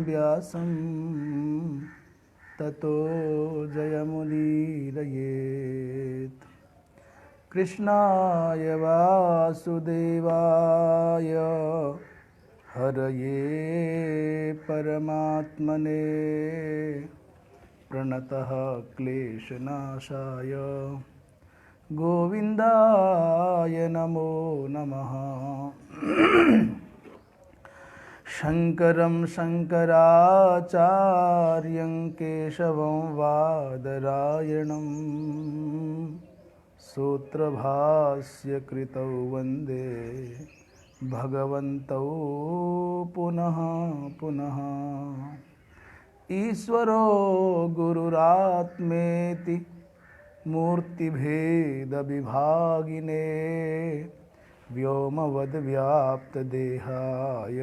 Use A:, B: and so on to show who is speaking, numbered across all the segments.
A: व्यासं ततो जयमुदीरयेत्। कृष्णाय वासुदेवाय हरये परमात्मने प्रणतः क्लेशनाशाय गोविन्दाय नमो नमः। शङ्करं शङ्कराचार्यं केशवं वादरायणं सूत्रभाष्यकृतौ वन्दे भगवन्तौ पुनः पुनः। ईश्वरो गुरुरात्मेति मूर्तिभेदविभागिने व्योमवद्व्याप्तदेहाय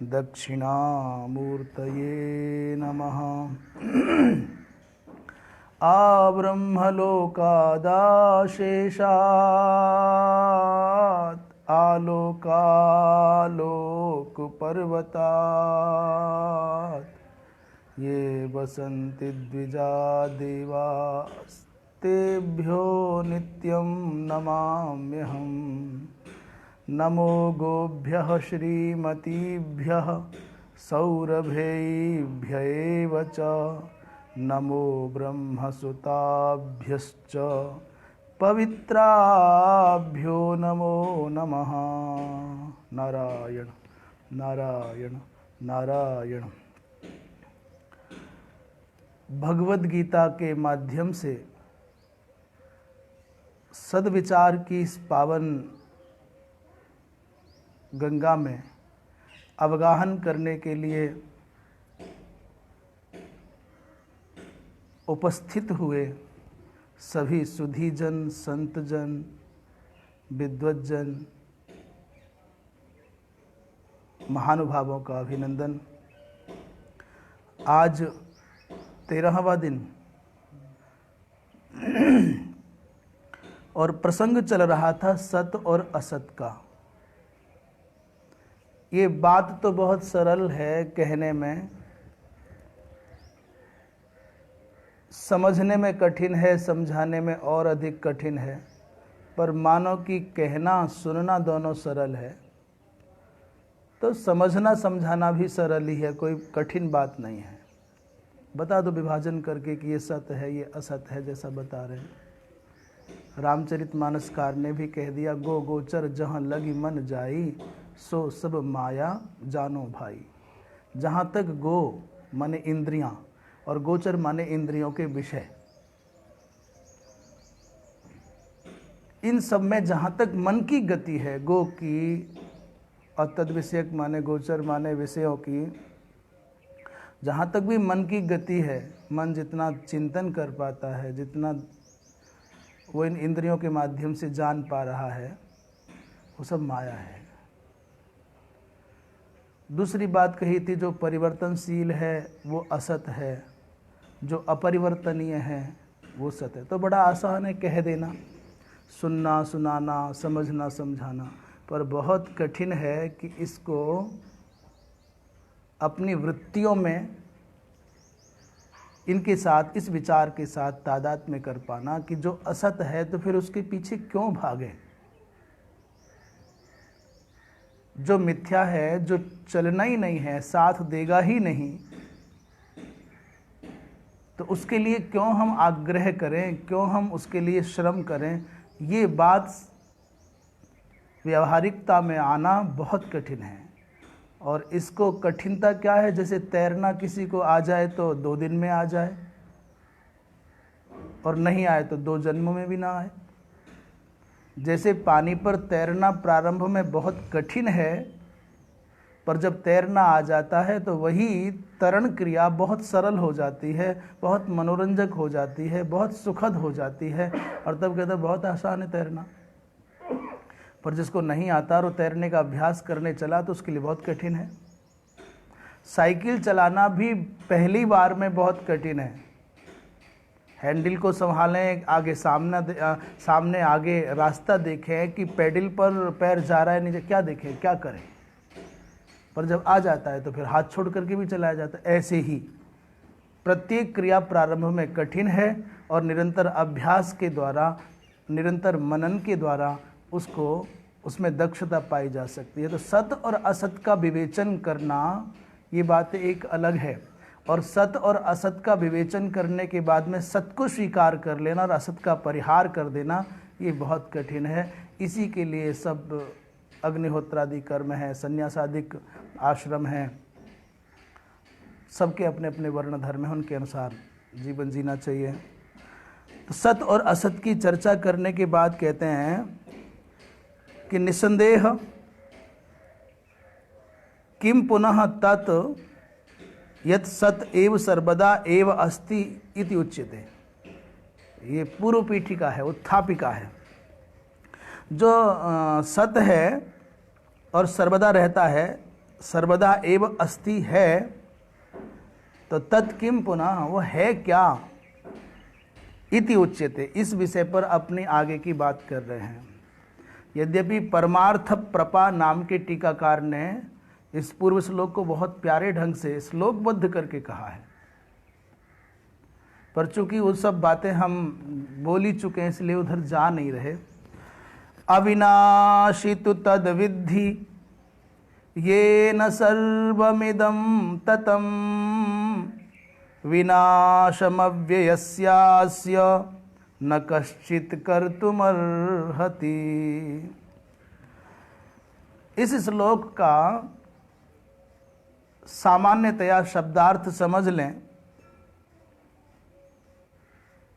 A: दक्षिणामूर्तये नमः। आब्रह्मलोकादाशेषात् आलोकालोकपर्वतात् ये वसन्ति द्विजा देवास्तेभ्यो नित्यं नमाम्यहम्। नमो गोभ्यः श्रीमतीभ्यः सौरभेभ्य एव च नमो ब्रह्मसुताभ्यश्च पवित्राभ्यो नमो नमः। नारायण नारायण नारायण। भगवद गीता के माध्यम से सद्विचार की इस पावन गंगा में अवगाहन करने के लिए उपस्थित हुए सभी सुधीजन, संतजन, विद्वज्जन, महानुभावों का अभिनंदन। आज 13वां दिन और प्रसंग चल रहा था सत और असत का। ये बात तो बहुत सरल है कहने में, समझने में कठिन है, समझाने में और अधिक कठिन है। पर मानो कि कहना सुनना दोनों सरल है, तो समझना समझाना भी सरल ही है, कोई कठिन बात नहीं है। बता दो विभाजन करके कि ये सत्य है, ये असत है, जैसा बता रहे हैं। रामचरितमानसकार ने भी कह दिया, गो गोचर जहाँ लगी मन जाई, सो सब माया जानो भाई। जहाँ तक गो माने इंद्रियां और गोचर माने इंद्रियों के विषय, इन सब में जहाँ तक मन की गति है, गो की और तद विषयक माने गोचर माने विषयों की, जहाँ तक भी मन की गति है, मन जितना चिंतन कर पाता है, जितना वो इन इंद्रियों के माध्यम से जान पा रहा है, वो सब माया है। दूसरी बात कही थी, जो परिवर्तनशील है वो असत है, जो अपरिवर्तनीय है वो सत है। तो बड़ा आसान है कह देना, सुनना सुनाना, समझना समझाना, पर बहुत कठिन है कि इसको अपनी वृत्तियों में इनके साथ, इस विचार के साथ तादाद में कर पाना कि जो असत है तो फिर उसके पीछे क्यों भागें। जो मिथ्या है, जो चलना ही नहीं है, साथ देगा ही नहीं, तो उसके लिए क्यों हम आग्रह करें, क्यों हम उसके लिए श्रम करें। ये बात व्यावहारिकता में आना बहुत कठिन है। और इसको कठिनता क्या है, जैसे तैरना किसी को आ जाए तो 2 दिन में आ जाए, और नहीं आए तो 2 जन्मों में भी ना आए। जैसे पानी पर तैरना प्रारंभ में बहुत कठिन है, पर जब तैरना आ जाता है तो वही तरण क्रिया बहुत सरल हो जाती है, बहुत मनोरंजक हो जाती है, बहुत सुखद हो जाती है, और तब कहते बहुत आसान है तैरना। पर जिसको नहीं आता और तैरने का अभ्यास करने चला तो उसके लिए बहुत कठिन है। साइकिल चलाना भी पहली बार में बहुत कठिन है। हैंडल को संभालें, आगे सामने आगे रास्ता देखें कि पेडल पर पैर जा रहा है नीचे, क्या देखें, क्या करें। पर जब आ जाता है तो फिर हाथ छोड़ करके भी चलाया जाता है। ऐसे ही प्रत्येक क्रिया प्रारंभ में कठिन है और निरंतर अभ्यास के द्वारा, निरंतर मनन के द्वारा उसमें दक्षता पाई जा सकती है। तो सत और असत का विवेचन करना, ये बात एक अलग है, और सत और असत का विवेचन करने के बाद में सत को स्वीकार कर लेना और असत का परिहार कर देना, ये बहुत कठिन है। इसी के लिए सब अग्निहोत्रादि कर्म है, संन्यासादिक आश्रम है, सबके अपने अपने वर्ण धर्म है, उनके अनुसार जीवन जीना चाहिए। तो सत और असत की चर्चा करने के बाद कहते हैं कि निसंदेह किम पुनः तत् यत् सत एव सर्वदा एव अस्ति इति उच्यते। ये पूर्व पीठिका है, उत्थापिका है। जो सत है और सर्वदा रहता है, सर्वदा एव अस्ति है, तो तत् किम पुनः, वो है क्या, इति उच्यते, इस विषय पर अपनी आगे की बात कर रहे हैं। यद्यपि परमार्थ प्रपा नाम के टीकाकार ने इस पूर्व श्लोक को बहुत प्यारे ढंग से श्लोकबद्ध करके कहा है, पर चूंकि वो सब बातें हम बोल ही चुके हैं इसलिए उधर जा नहीं रहे। अविनाशी तु तद विद्धि येन सर्वमिदं ततं विनाशमव्ययस्यास्य न कश्चित् कर्तुमर्हति। इस श्लोक का सामान्यतया शब्दार्थ समझ लें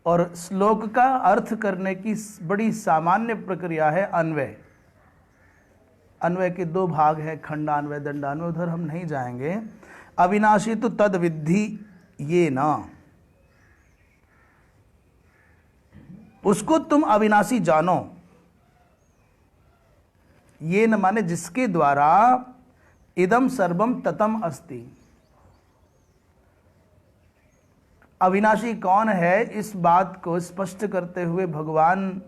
A: और श्लोक का अर्थ करने की बड़ी सामान्य प्रक्रिया है अन्वय। अन्वय के दो भाग हैं, खंडान्वय, दंडान्वय, उधर हम नहीं जाएंगे। अविनाशी तो तद विद्धि ये ना, उसको तुम अविनाशी जानो। ये न माने जिसके द्वारा इदम सर्वम ततम अस्ति। अविनाशी कौन है, इस बात को स्पष्ट करते हुए भगवान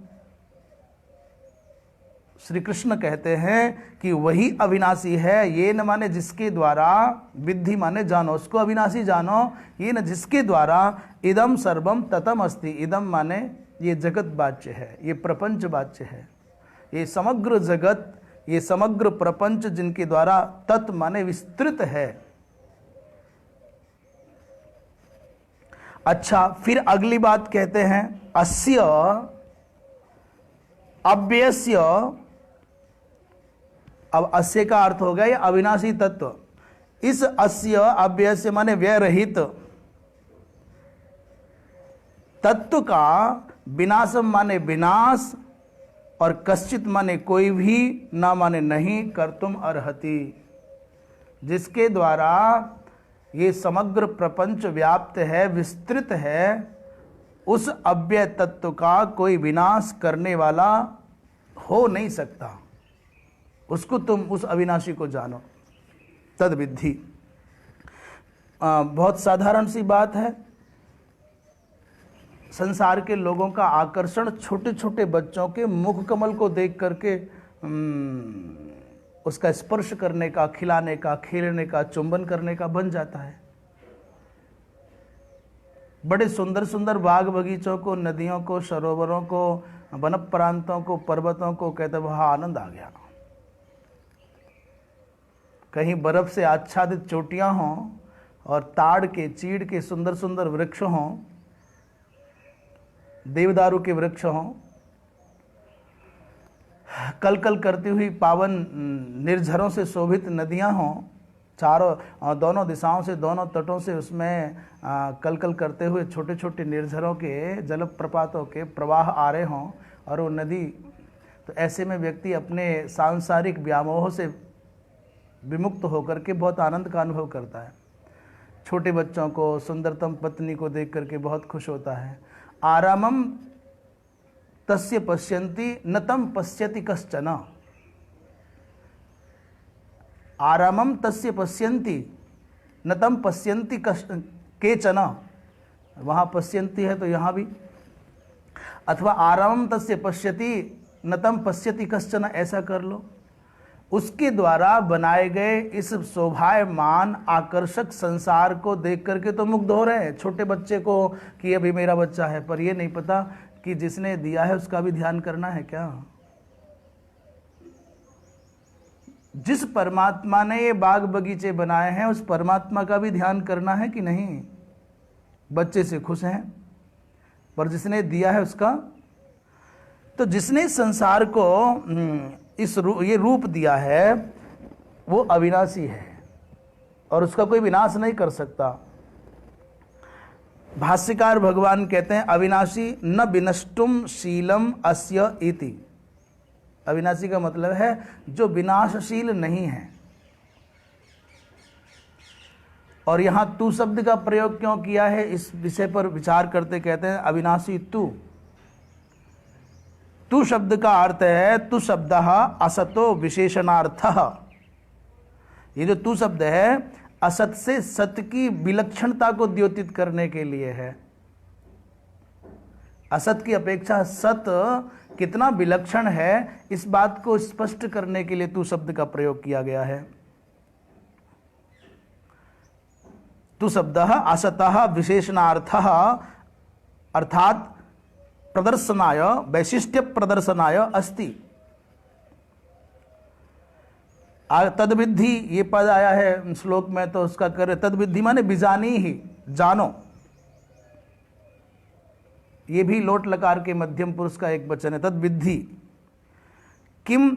A: श्री कृष्ण कहते हैं कि वही अविनाशी है। ये न माने जिसके द्वारा, विद्धि माने जानो, उसको अविनाशी जानो। ये न जिसके द्वारा इदम सर्वम ततम अस्ति। इदम माने ये जगत वाच्य है, ये प्रपंच वाच्य है, ये समग्र जगत, ये समग्र प्रपंच जिनके द्वारा तत् माने विस्तृत है। अच्छा, फिर अगली बात कहते हैं अस्य अव्ययस्य। अब अस्य का अर्थ हो गया ये अविनाशी तत्व। इस अस्य अव्ययस्य माने व्यय रहित तत्व का विनाशम माने विनाश और कश्चित माने कोई भी, ना माने नहीं, कर्तुम अर्हति, जिसके द्वारा ये समग्र प्रपंच व्याप्त है, विस्तृत है, उस अव्यय तत्व का कोई विनाश करने वाला हो नहीं सकता। उसको तुम, उस अविनाशी को जानो, तद विद्धि। बहुत साधारण सी बात है। संसार के लोगों का आकर्षण छोटे छोटे बच्चों के मुख कमल को देख करके उसका स्पर्श करने का, खिलाने का, खेलने का, चुंबन करने का बन जाता है। बड़े सुंदर सुंदर बाग बगीचों को, नदियों को, सरोवरों को, वन प्रांतों को, पर्वतों को कहते वहाँ आनंद आ गया। कहीं बर्फ से आच्छादित चोटियां हों और ताड़ के, चीड़ के सुंदर सुंदर वृक्ष हों, देवदारू के वृक्ष हों, कल कल करती हुई पावन निर्झरों से शोभित नदियां हों, चारों दोनों दिशाओं से, दोनों तटों से उसमें कल कल करते हुए छोटे छोटे निर्झरों के, जल प्रपातों के प्रवाह आ रहे हों, और वो नदी, तो ऐसे में व्यक्ति अपने सांसारिक व्यामोह से विमुक्त होकर के बहुत आनंद का अनुभव करता है। छोटे बच्चों को, सुंदरतम पत्नी को देख करके बहुत खुश होता है। आरामम तस्य पश्यन्ति न तम पश्यति कश्चन। आरामम तस्य पश्यन्ति न तम पश्यन्ति केचन। वहाँ पश्यन्ति है तो यहाँ भी, अथवा आरामम तस्य पश्यति न तम पश्यति कश्चन, ऐसा कर लो। उसके द्वारा बनाए गए इस शोभायमान आकर्षक संसार को देख करके तो मुग्ध हो रहे हैं छोटे बच्चे को कि अभी मेरा बच्चा है, पर ये नहीं पता कि जिसने दिया है उसका भी ध्यान करना है क्या। जिस परमात्मा ने ये बाग बगीचे बनाए हैं उस परमात्मा का भी ध्यान करना है कि नहीं। बच्चे से खुश हैं, पर जिसने दिया है उसका, तो जिसने संसार को ये रूप दिया है वो अविनाशी है और उसका कोई विनाश नहीं कर सकता। भाष्यकार भगवान कहते हैं अविनाशी न विनष्टुम शीलम अस्य इति। अविनाशी का मतलब है जो विनाशशील नहीं है। और यहां तू शब्द का प्रयोग क्यों किया है, इस विषय पर विचार करते कहते हैं अविनाशी तू शब्द का अर्थ है तू शब्द असतो विशेषणार्थः। ये जो तू शब्द है असत से सत्य की विलक्षणता को द्योतित करने के लिए है। असत की अपेक्षा सत कितना विलक्षण है इस बात को स्पष्ट करने के लिए तू शब्द का प्रयोग किया गया है। तू शब्द असतः विशेषणार्थः अर्थात प्रदर्शनाय वैशिष्ट्य प्रदर्शनाय अस्ति। तद्विद्धि ये पद आया है श्लोक में, तो उसका कर तद्विद्धि माने बिजानी ही, जानो। ये भी लोट लकार के मध्यम पुरुष का एक वचन है। तद्विद्धि किम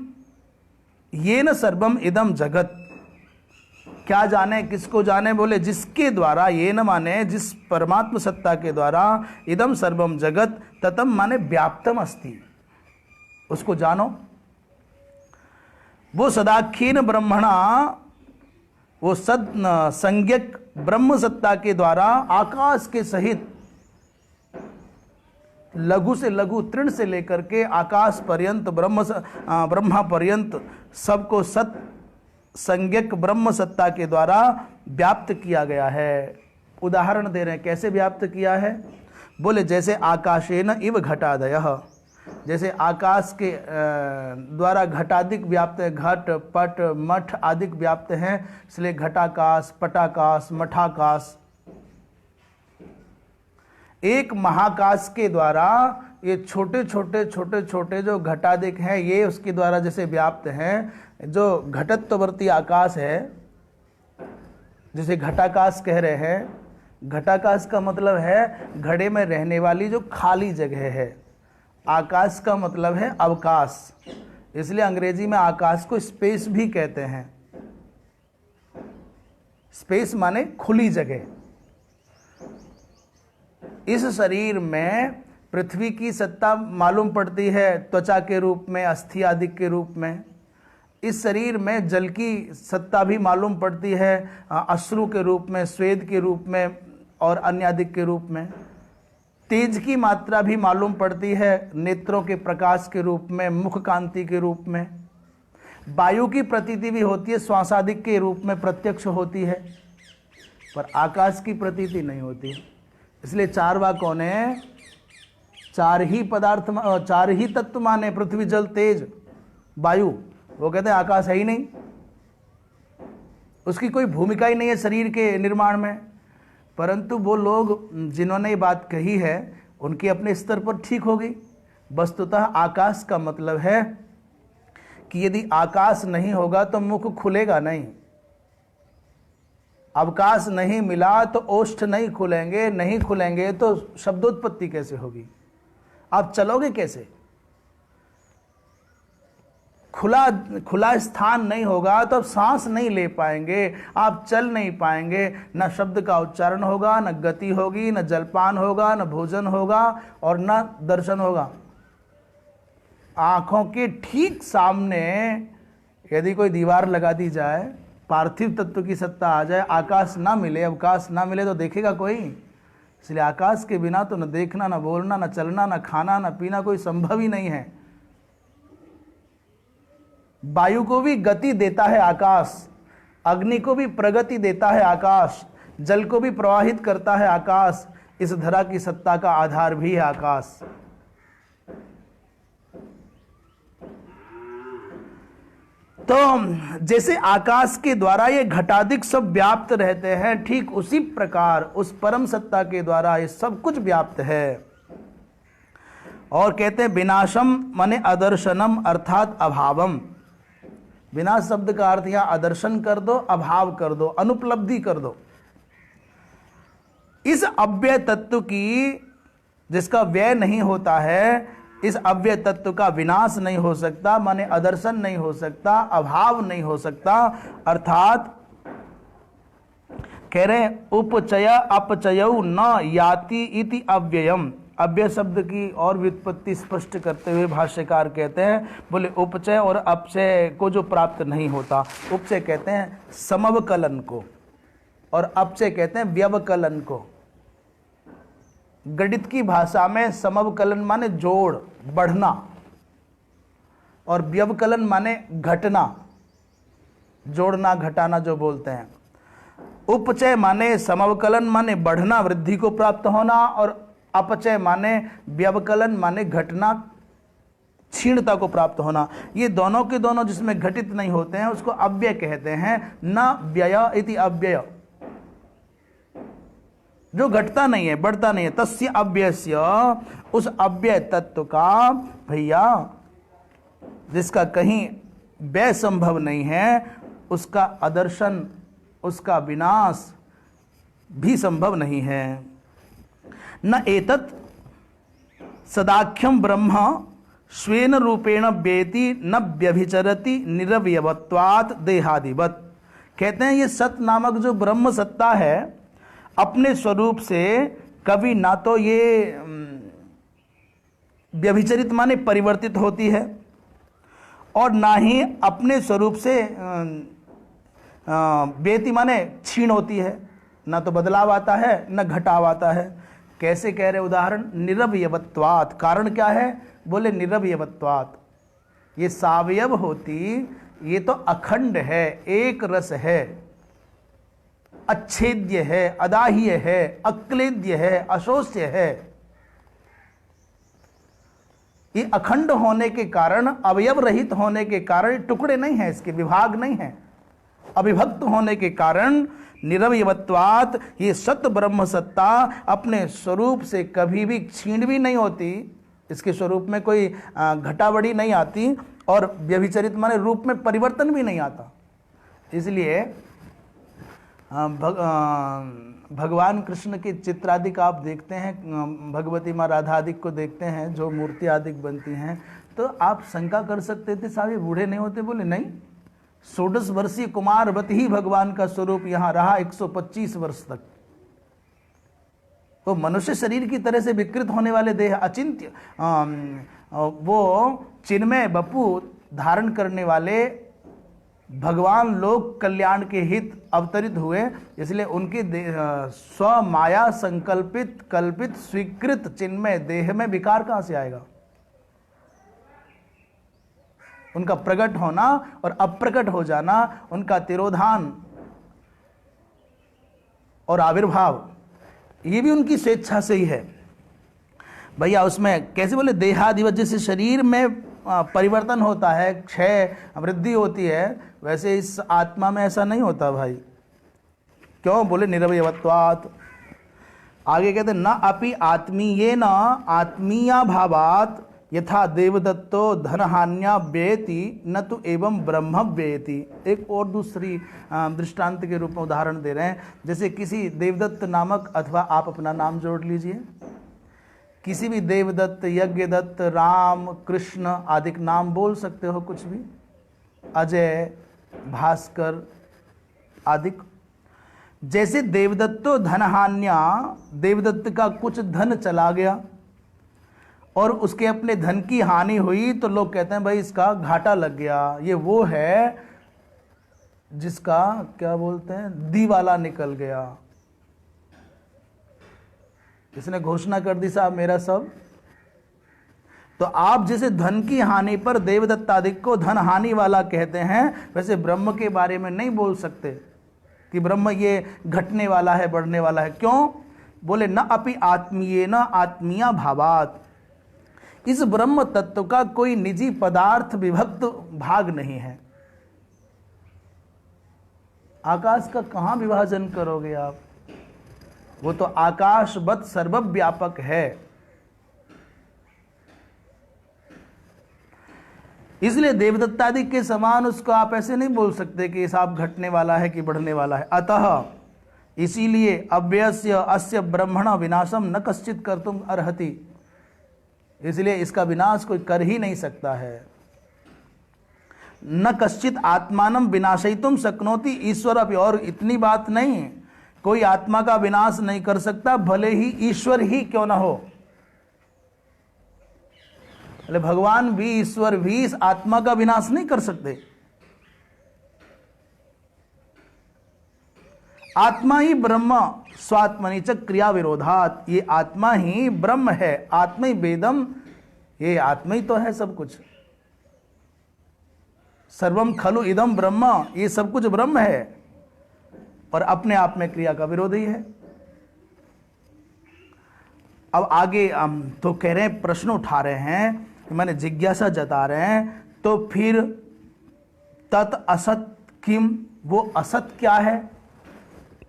A: येन सर्वम इदम जगत, क्या जाने, किसको जाने, बोले जिसके द्वारा, ये न माने जिस परमात्म सत्ता के द्वारा, इदम सर्वम जगत ततम माने व्याप्तम अस्ति, उसको जानो। वो सदाख्येन ब्रह्मणा, वो सद संज्ञक ब्रह्म सत्ता के द्वारा आकाश के सहित लघु से लघु तृण से लेकर के आकाश पर्यंत ब्रह्मा पर्यंत सबको सत संज्ञक ब्रह्म सत्ता के द्वारा व्याप्त किया गया है। उदाहरण दे रहे हैं कैसे व्याप्त किया है, बोले जैसे आकाशेन इव घटादयः, जैसे आकाश के द्वारा घटादिक व्याप्त है, घट पट मठ आदिक व्याप्त हैं, इसलिए घटाकाश पटाकाश मठाकाश। एक महाकाश के द्वारा ये छोटे छोटे जो घटादिक हैं ये उसके द्वारा जैसे व्याप्त हैं। जो घटत्ववर्ती आकाश है जिसे घटाकाश कह रहे हैं, घटाकाश का मतलब है घड़े में रहने वाली जो खाली जगह है। आकाश का मतलब है अवकाश, इसलिए अंग्रेजी में आकाश को स्पेस भी कहते हैं। स्पेस माने खुली जगह। इस शरीर में पृथ्वी की सत्ता मालूम पड़ती है त्वचा के रूप में, अस्थि आदि के रूप में। इस शरीर में जल की सत्ता भी मालूम पड़ती है अश्रु के रूप में, स्वेद के रूप में और अन्य आदि के रूप में। तेज की मात्रा भी मालूम पड़ती है नेत्रों के प्रकाश के रूप में, मुख कांति के रूप में। वायु की प्रतीति भी होती है, श्वासादिक के रूप में प्रत्यक्ष होती है, पर आकाश की प्रतीति नहीं होती। इसलिए चार वाक कौन है, चार ही पदार्थ, चार ही तत्व माने, पृथ्वी जल तेज वायु। वो कहते हैं आकाश है ही नहीं, उसकी कोई भूमिका ही नहीं है शरीर के निर्माण में। परंतु वो लोग जिन्होंने ये बात कही है उनके अपने स्तर पर ठीक होगी। वस्तुतः आकाश का मतलब है कि यदि आकाश नहीं होगा तो मुख खुलेगा नहीं, अवकाश नहीं मिला तो ओष्ठ नहीं खुलेंगे, नहीं खुलेंगे तो शब्दोत्पत्ति कैसे होगी, आप चलोगे कैसे। खुला स्थान नहीं होगा तो आप सांस नहीं ले पाएंगे, आप चल नहीं पाएंगे, न शब्द का उच्चारण होगा, न गति होगी, न जलपान होगा, न भोजन होगा और न दर्शन होगा। आंखों के ठीक सामने यदि कोई दीवार लगा दी जाए, पार्थिव तत्व की सत्ता आ जाए, आकाश ना मिले, अवकाश ना मिले तो देखेगा कोई। इसलिए आकाश के बिना तो न देखना, न बोलना, न चलना, न खाना, न पीना कोई संभव ही नहीं है। वायु को भी गति देता है आकाश, अग्नि को भी प्रगति देता है आकाश, जल को भी प्रवाहित करता है आकाश। इस धरा की सत्ता का आधार भी है आकाश। तो जैसे आकाश के द्वारा ये घटादिक सब व्याप्त रहते हैं, ठीक उसी प्रकार उस परम सत्ता के द्वारा ये सब कुछ व्याप्त है। और कहते हैं विनाशम माने अदर्शनम अर्थात अभावम। विनाश शब्द का अर्थ यहां अदर्शन कर दो, अभाव कर दो, अनुपलब्धि कर दो। इस अव्यय तत्व की, जिसका व्यय नहीं होता है, इस अव्यय तत्व का विनाश नहीं हो सकता, माने अदर्शन नहीं हो सकता, अभाव नहीं हो सकता। अर्थात कह रहे उपचय अपचयौ न याति इति अव्ययम। अव्यय शब्द की और व्युत्पत्ति स्पष्ट करते हुए भाष्यकार कहते हैं, बोले उपचय और अपचय को जो प्राप्त नहीं होता। उपचय कहते हैं समवकलन को और अपचय कहते हैं व्यवकलन को। गणित की भाषा में समवकलन माने जोड़, बढ़ना, और व्यवकलन माने घटना, जोड़ना घटाना जो बोलते हैं। उपचय माने समवकलन माने बढ़ना, वृद्धि को प्राप्त होना, और अपचय माने व्यवकलन माने घटना, क्षीणता को प्राप्त होना। ये दोनों के दोनों जिसमें घटित नहीं होते हैं उसको अव्यय कहते हैं। न व्यय इति अव्यय, जो घटता नहीं है, बढ़ता नहीं है। तस्य अव्ययस्य, उस अव्यय तत्व का भैया जिसका कहीं व्यय संभव नहीं है, उसका अदर्शन, उसका विनाश भी संभव नहीं है। न एतत् सदाख्यम ब्रह्म स्वेन रूपेण व्येति न व्यभिचरति निरवयवत्वात् देहादिवत्। कहते हैं ये सत नामक जो ब्रह्म सत्ता है, अपने स्वरूप से कभी ना तो ये व्यभिचरित माने परिवर्तित होती है, और ना ही अपने स्वरूप से व्येति माने क्षीण होती है। ना तो बदलाव आता है, न घटाव आता है। कैसे कह रहे उदाहरण, निरवयवत्वात्। कारण क्या है? बोले निरवयवत्वात्, ये सावयव होती, ये तो अखंड है, एक रस है, अच्छेद्य है, अदाह्य है, अक्लेद्य है, अशोष्य है। ये अखंड होने के कारण, अवयव रहित होने के कारण, टुकड़े नहीं है, इसके विभाग नहीं है, अविभक्त होने के कारण निरवयवत्वात्, ये सत ब्रह्म सत्ता अपने स्वरूप से कभी भी क्षीण भी नहीं होती, इसके स्वरूप में कोई घटावड़ी नहीं आती, और व्यभिचरित माने रूप में परिवर्तन भी नहीं आता। इसलिए भगवान कृष्ण के चित्रादिक आप देखते हैं, भगवती माँ राधा आदि को देखते हैं, जो मूर्ति आदि बनती हैं, तो आप शंका कर सकते थे साहब ये बूढ़े नहीं होते। बोले नहीं, 16 वर्षीय कुमारवती ही भगवान का स्वरूप यहाँ रहा 125 वर्ष तक। तो मनुष्य शरीर की तरह से विकृत होने वाले देह अचिंत्य, वो चिन्मय बपू धारण करने वाले भगवान लोक कल्याण के हित अवतरित हुए, इसलिए उनकी स्व माया संकल्पित कल्पित स्वीकृत चिन्मय देह में विकार कहां से आएगा? उनका प्रकट होना और अप्रकट हो जाना, उनका तिरोधान और आविर्भाव, ये भी उनकी स्वेच्छा से ही है भैया। उसमें कैसे बोले देहादिवत, जैसे शरीर में परिवर्तन होता है, क्षय वृद्धि होती है, वैसे इस आत्मा में ऐसा नहीं होता भाई। क्यों? बोले निरवयवत्वात्। आगे कहते न अपि आत्मीयेन आत्मीया भावात् यथा देवदत्तो धनहान्या व्येति न तो एवं ब्रह्म व्येति। एक और दूसरी दृष्टांत के रूप में उदाहरण दे रहे हैं। जैसे किसी देवदत्त नामक, अथवा आप अपना नाम जोड़ लीजिए, किसी भी देवदत्त, यज्ञदत्त, राम, कृष्ण आदि नाम बोल सकते हो, कुछ भी, अजय, भास्कर आदि। जैसे देवदत्तो धनहान्या, देवदत्त का कुछ धन चला गया और उसके अपने धन की हानि हुई, तो लोग कहते हैं भाई इसका घाटा लग गया। ये वो है जिसका क्या बोलते हैं, दिवाला निकल गया, इसने घोषणा कर दी साहब मेरा सब। तो आप जैसे धन की हानि पर देवदत्तादिक को धन हानि वाला कहते हैं, वैसे ब्रह्म के बारे में नहीं बोल सकते कि ब्रह्म ये घटने वाला है, बढ़ने वाला है। क्यों? बोले न अपि आत्मीय न आत्मीया भावात। इस ब्रह्म तत्व का कोई निजी पदार्थ विभक्त भाग नहीं है। आकाश का कहाँ विभाजन करोगे आप? वो तो आकाशवत सर्वव्यापक है। इसलिए देवदत्तादि के समान उसको आप ऐसे नहीं बोल सकते कि सांप घटने वाला है कि बढ़ने वाला है। अतः इसीलिए अव्यस्य अस्य ब्रह्मण विनाशम न कश्चित कर्तुम अर्हति, इसलिए इसका विनाश कोई कर ही नहीं सकता है। न कश्चित आत्मानम विनाशयितुम शक्नोति ईश्वर अपि, और इतनी बात नहीं, कोई आत्मा का विनाश नहीं कर सकता भले ही ईश्वर ही क्यों ना हो। अरे भगवान भी, ईश्वर भी इस आत्मा का विनाश नहीं कर सकते। आत्मा ही ब्रह्म स्वात्मनि च क्रिया विरोधात, ये आत्मा ही ब्रह्म है, आत्मा ही वेदम, ये आत्मा ही तो है सब कुछ। सर्वम खलु इदम ब्रह्म, ये सब कुछ ब्रह्म है और अपने आप में क्रिया का विरोधी है। अब आगे हम तो कह रहे हैं, प्रश्न उठा रहे हैं, मैंने जिज्ञासा जता रहे हैं, तो फिर तत् असत किम, वो असत क्या है?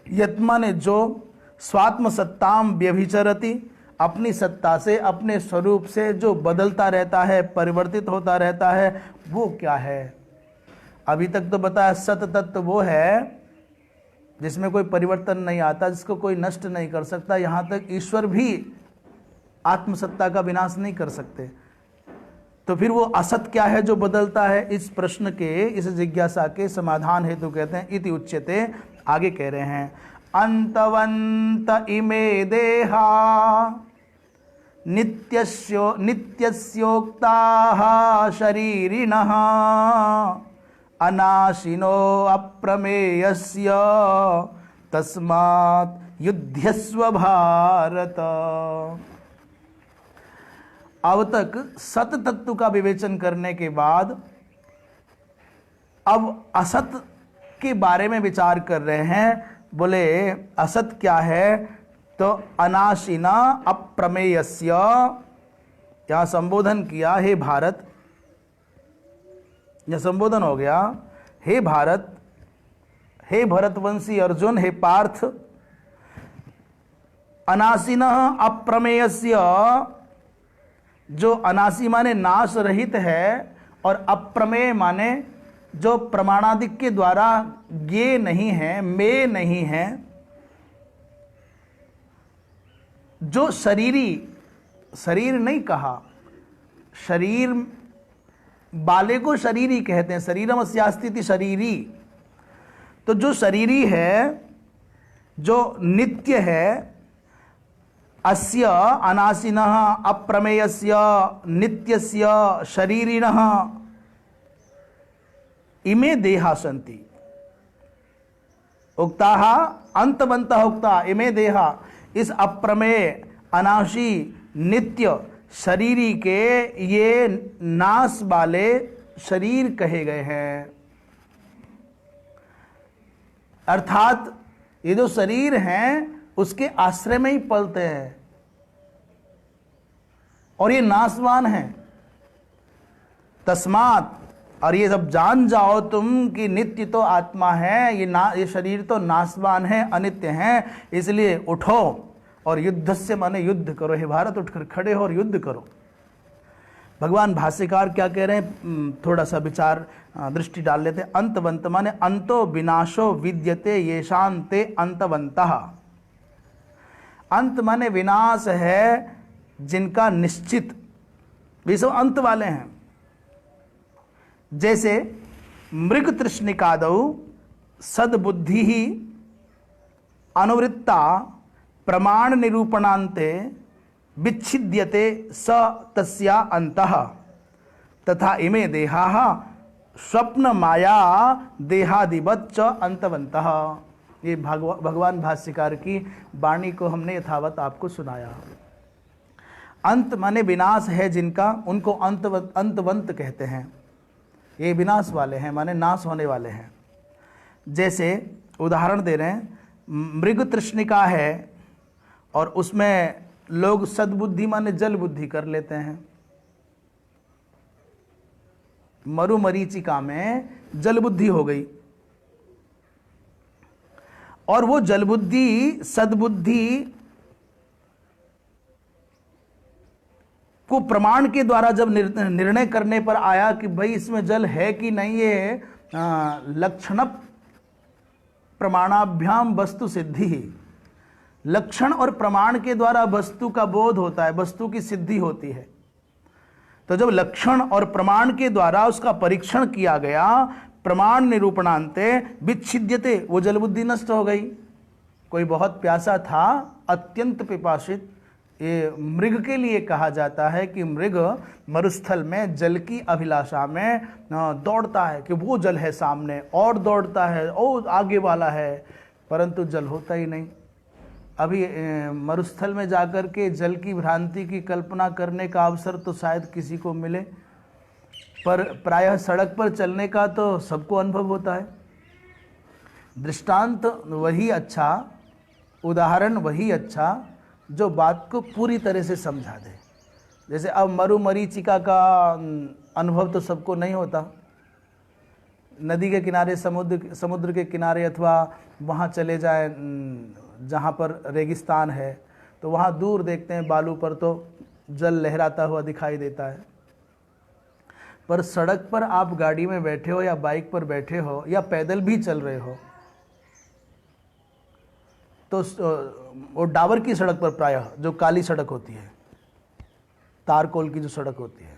A: यत्मा ने जो स्वात्म सत्ताम व्यभिचरति, अपनी सत्ता से अपने स्वरूप से जो बदलता रहता है, परिवर्तित होता रहता है, वो क्या है? अभी तक तो बताया सत तत्व वो है जिसमें कोई परिवर्तन नहीं आता, जिसको कोई नष्ट नहीं कर सकता। यहाँ तक ईश्वर भी आत्मसत्ता का विनाश नहीं कर सकते, तो फिर वो असत क्या है जो बदलता है? इस प्रश्न के, इस जिज्ञासा के समाधान हेतु कहते हैं इति उच्यते। आगे कह रहे हैं, अंतवंत इमे देहा नित्यस्योक्ताः शरीरिणः अनाशिनो अप्रमेयस्य तस्मात् युध्यस्व भारत। अब तक सत तत्व का विवेचन करने के बाद अब असत के बारे में विचार कर रहे हैं। बोले असत क्या है? तो अनाशिना अप्रमेयस्य, यहां संबोधन किया, हे भारत, यह संबोधन हो गया, हे भारत, हे भरतवंशी अर्जुन, हे पार्थ, अनाशिना अप्रमेयस्य, जो अनासी माने नाश रहित है और अप्रमेय माने जो प्रमाणादिक के द्वारा ज्ञेय नहीं है, में नहीं है, जो शरीरी, शरीर नहीं कहा, शरीर बाले को शरीरी कहते हैं, शरीरम अस्यास्ति शरीरी, तो जो शरीरी है, जो नित्य है, अस्य अनाशिनः अप्रमेयस्य नित्यस्य शरीरिणः इमे देहा सन्ति उक्ताः अंतवन्तः उक्ता इमे देहा, इस अप्रमेय अनाशी नित्य शरीरी के ये नाश वाले शरीर कहे गए हैं। अर्थात ये जो शरीर हैं उसके आश्रय में ही पलते हैं और ये नाशवान हैं। तस्मात, और ये जब जान जाओ तुम कि नित्य तो आत्मा है, ये शरीर तो नाशवान है, अनित्य है, इसलिए उठो और युद्ध से माने युद्ध करो। हे भारत, उठकर खड़े हो और युद्ध करो। भगवान भाष्यकार क्या कह रहे हैं, थोड़ा सा विचार दृष्टि डाल लेते हैं। अंतवंत माने अंतो विनाशो विद्यते येषान्ते अंतवंतः। अंत माने विनाश है जिनका निश्चित, वे सब अंत वाले हैं। जैसे मृग तृष्णिकादौ सद्बुद्धि ही अनुवृत्ता प्रमाण निरूपणान्ते विच्छिद्यते स तस्या अंतः तथा इमे देहाः स्वप्न माया देहादिवत् च अंतवन्तः। ये भगवान भाष्यकार की वाणी को हमने यथावत आपको सुनाया। अंत माने विनाश है जिनका, उनको अंतवंत कहते हैं। ये विनाश वाले हैं माने नाश होने वाले हैं। जैसे उदाहरण दे रहे हैं, मृग तृष्णिका है और उसमें लोग सद्बुद्धि माने जल बुद्धि कर लेते हैं। मरुमरीचिका में जल बुद्धि हो गई, और वो जल बुद्धि सद्बुद्धि को प्रमाण के द्वारा जब निर्णय करने पर आया कि भाई इसमें जल है कि नहीं, ये लक्षण प्रमाणाभ्याम वस्तु सिद्धि, लक्षण और प्रमाण के द्वारा वस्तु का बोध होता है, वस्तु की सिद्धि होती है। तो जब लक्षण और प्रमाण के द्वारा उसका परीक्षण किया गया, प्रमाण निरूपणांते विच्छिद्यते, वो जल बुद्धि नष्ट हो गई। कोई बहुत प्यासा था, अत्यंत पिपासित, ये मृग के लिए कहा जाता है कि मृग मरुस्थल में जल की अभिलाषा में दौड़ता है कि वो जल है सामने, और दौड़ता है और आगे वाला है, परंतु जल होता ही नहीं। अभी मरुस्थल में जाकर के जल की भ्रांति की कल्पना करने का अवसर तो शायद किसी को मिले, पर प्रायः सड़क पर चलने का तो सबको अनुभव होता है। दृष्टांत वही अच्छा, उदाहरण वही अच्छा जो बात को पूरी तरह से समझा दे। जैसे अब मरुमरीचिका का अनुभव तो सबको नहीं होता। नदी के किनारे, समुद्र के किनारे, अथवा वहाँ चले जाए जहाँ पर रेगिस्तान है, तो वहाँ दूर देखते हैं बालू पर तो जल लहराता हुआ दिखाई देता है। पर सड़क पर आप गाड़ी में बैठे हो या बाइक पर बैठे हो या पैदल भी चल रहे हो, तो वो डाबर की सड़क पर प्रायः जो काली सड़क होती है, तारकोल की जो सड़क होती है,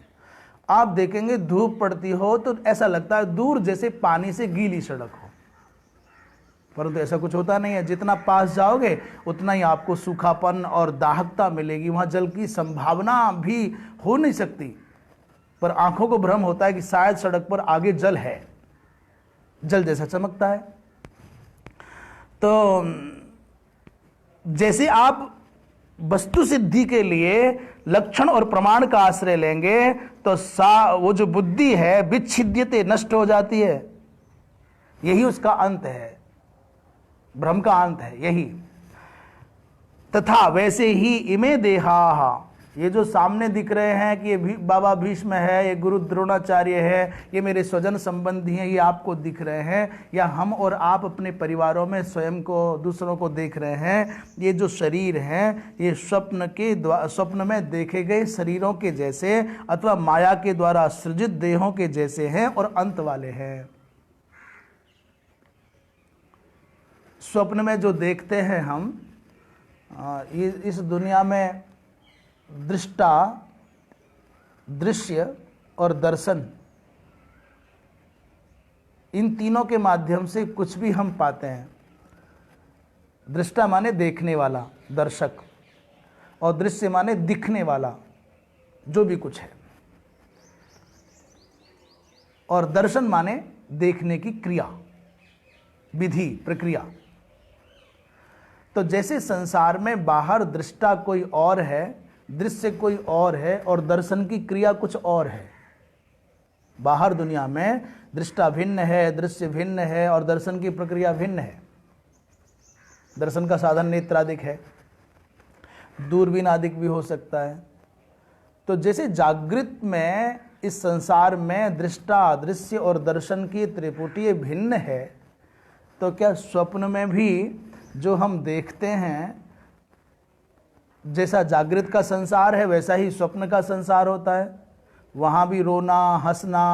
A: आप देखेंगे धूप पड़ती हो तो ऐसा लगता है दूर जैसे पानी से गीली सड़क हो, परंतु ऐसा कुछ होता नहीं है। जितना पास जाओगे उतना ही आपको सूखापन और दाहकता मिलेगी। वहाँ जल की संभावना भी हो नहीं सकती, पर आंखों को भ्रम होता है कि शायद सड़क पर आगे जल है, जल जैसा चमकता है। तो जैसे आप वस्तु सिद्धि के लिए लक्षण और प्रमाण का आश्रय लेंगे तो वो जो बुद्धि है विच्छिद्यते, नष्ट हो जाती है। यही उसका अंत है, भ्रम का अंत है यही। तथा वैसे ही इमे देहा, ये जो सामने दिख रहे हैं कि ये बाबा भीष्म है, ये गुरु द्रोणाचार्य है, ये मेरे स्वजन संबंधी हैं, ये आपको दिख रहे हैं, या हम और आप अपने परिवारों में स्वयं को, दूसरों को देख रहे हैं, ये जो शरीर हैं ये स्वप्न में देखे गए शरीरों के जैसे अथवा माया के द्वारा सृजित देहों के जैसे हैं और अंत वाले हैं। स्वप्न में जो देखते हैं हम, इस दुनिया में दृष्टा, दृश्य और दर्शन, इन तीनों के माध्यम से कुछ भी हम पाते हैं। दृष्टा माने देखने वाला, दर्शक, और दृश्य माने दिखने वाला, जो भी कुछ है, और दर्शन माने देखने की क्रिया, विधि, प्रक्रिया। तो जैसे संसार में बाहर दृष्टा कोई और है, दृश्य कोई और है, और दर्शन की क्रिया कुछ और है। बाहर दुनिया में दृष्टा भिन्न है, दृश्य भिन्न है, और दर्शन की प्रक्रिया भिन्न है। दर्शन का साधन नेत्रादिक है, दूरबीन आदिक भी हो सकता है। तो जैसे जागृत में इस संसार में दृष्टा, दृश्य और दर्शन की त्रिपुटी भिन्न है, तो क्या स्वप्न में भी जो हम देखते हैं, जैसा जागृत का संसार है वैसा ही स्वप्न का संसार होता है। वहाँ भी रोना, हंसना,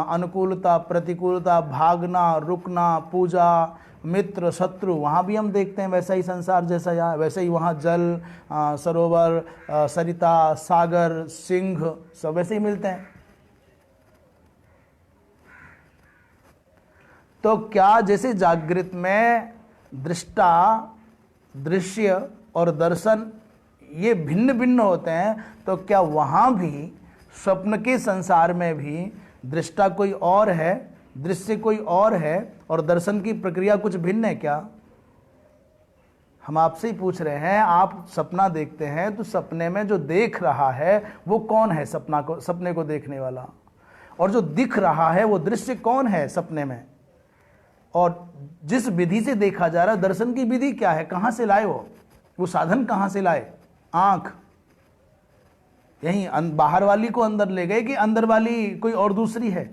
A: अनुकूलता, प्रतिकूलता, भागना, रुकना, पूजा, मित्र, शत्रु, वहाँ भी हम देखते हैं वैसा ही संसार जैसा यहाँ, वैसे ही वहाँ जल, सरोवर, सरिता, सागर, सिंह, सब वैसे ही मिलते हैं। तो क्या जैसे जागृत में दृष्टा, दृश्य और दर्शन ये भिन्न भिन्न होते हैं, तो क्या वहाँ भी स्वप्न के संसार में भी दृष्टा कोई और है, दृश्य कोई और है, और दर्शन की प्रक्रिया कुछ भिन्न है क्या? हम आपसे ही पूछ रहे हैं। आप सपना देखते हैं तो सपने में जो देख रहा है वो कौन है? सपने को देखने वाला। और जो दिख रहा है वो दृश्य कौन है सपने में? और जिस विधि से देखा जा रहा है, दर्शन की विधि क्या है? कहाँ से लाए वो साधन कहाँ से लाए? आंख। यही बाहर वाली को अंदर ले गए कि अंदर वाली कोई और दूसरी है?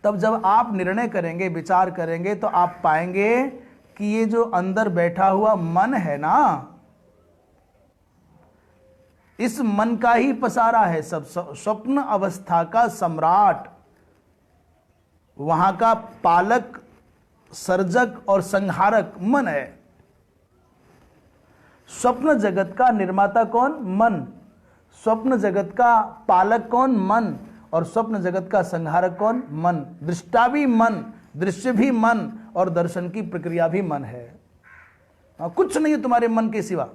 A: तब जब आप निर्णय करेंगे, विचार करेंगे, तो आप पाएंगे कि ये जो अंदर बैठा हुआ मन है ना, इस मन का ही पसारा है सब। स्वप्न अवस्था का सम्राट, वहां का पालक, सर्जक और संहारक मन है। स्वप्न जगत का निर्माता कौन? मन। स्वप्न जगत का पालक कौन? मन। और स्वप्न जगत का संहारक कौन? मन। दृष्टा भी मन, दृश्य भी मन, और दर्शन की प्रक्रिया भी मन है। कुछ नहीं है तुम्हारे मन के सिवा।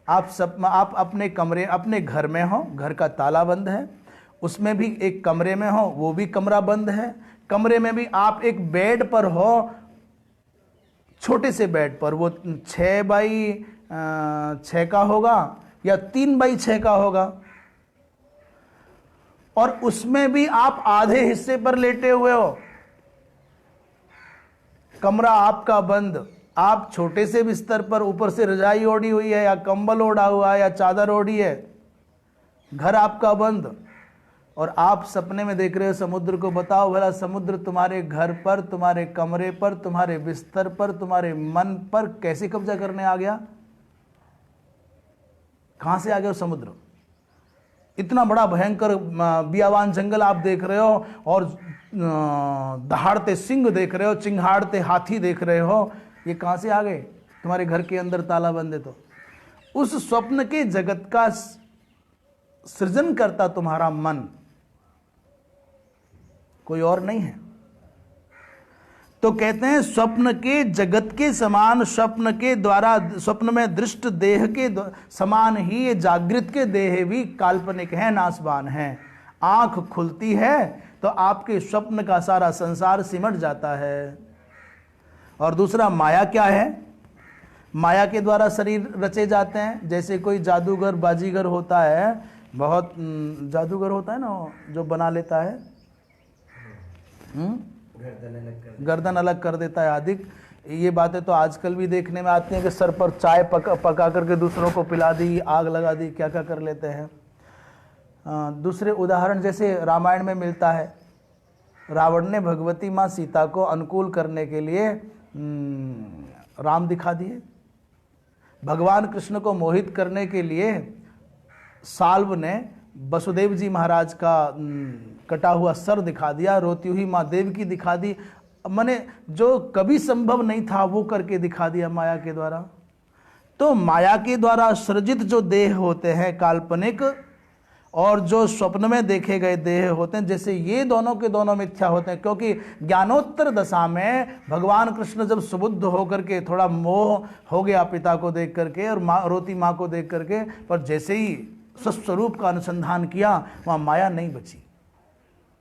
A: आप अपने कमरे, अपने घर में हो, घर का ताला बंद है, उसमें भी एक कमरे में हो, वो भी कमरा बंद है। कमरे में भी आप एक बेड पर हो, छोटे से बेड पर, वो 6x6 का होगा या 3x6 का होगा, और उसमें भी आप आधे हिस्से पर लेटे हुए हो। कमरा आपका बंद, आप छोटे से बिस्तर पर, ऊपर से रजाई ओढ़ी हुई है या कंबल ओढ़ा हुआ है या चादर ओढ़ी है, घर आपका बंद, और आप सपने में देख रहे हो समुद्र को। बताओ भला, समुद्र तुम्हारे घर पर, तुम्हारे कमरे पर, तुम्हारे बिस्तर पर, तुम्हारे मन पर कैसे कब्जा करने आ गया? कहां से आ गया समुद्र? इतना बड़ा भयंकर बियावान जंगल आप देख रहे हो, और दहाड़ते सिंह देख रहे हो, चिंगाड़ते हाथी देख रहे हो, ये कहां से आ गए? तुम्हारे घर के अंदर ताला बंद है। तो उस स्वप्न के जगत का सृजन करता तुम्हारा मन, कोई और नहीं है। तो कहते हैं स्वप्न के जगत के समान, स्वप्न के द्वारा, स्वप्न में दृष्ट देह के समान ही ये जागृत के देह भी काल्पनिक है, नाशवान है। आंख खुलती है तो आपके स्वप्न का सारा संसार सिमट जाता है। और दूसरा, माया क्या है? माया के द्वारा शरीर रचे जाते हैं। जैसे कोई जादूगर, बाजीगर होता है, बहुत जादूगर होता है ना, जो बना लेता है, गर्दन अलग कर देता है आदि। ये बातें तो आजकल भी देखने में आती हैं कि सर पर चाय पका करके दूसरों को पिला दी, आग लगा दी, क्या क्या कर लेते हैं। दूसरे उदाहरण जैसे रामायण में मिलता है, रावण ने भगवती माँ सीता को अनुकूल करने के लिए राम दिखा दिए। भगवान कृष्ण को मोहित करने के लिए साल्व ने वसुदेव जी महाराज का कटा हुआ सर दिखा दिया, रोती हुई माँ देवकी दिखा दी। माने जो कभी संभव नहीं था वो करके दिखा दिया माया के द्वारा। तो माया के द्वारा सृजित जो देह होते हैं काल्पनिक, और जो स्वप्न में देखे गए देह होते हैं, जैसे ये दोनों के दोनों मिथ्या होते हैं। क्योंकि ज्ञानोत्तर दशा में भगवान कृष्ण जब सुबुद्ध होकर के, थोड़ा मोह हो गया पिता को देख करके और रोती माँ को देख करके, पर जैसे ही स्वस्वरूप का अनुसंधान किया, वहाँ माया नहीं बची,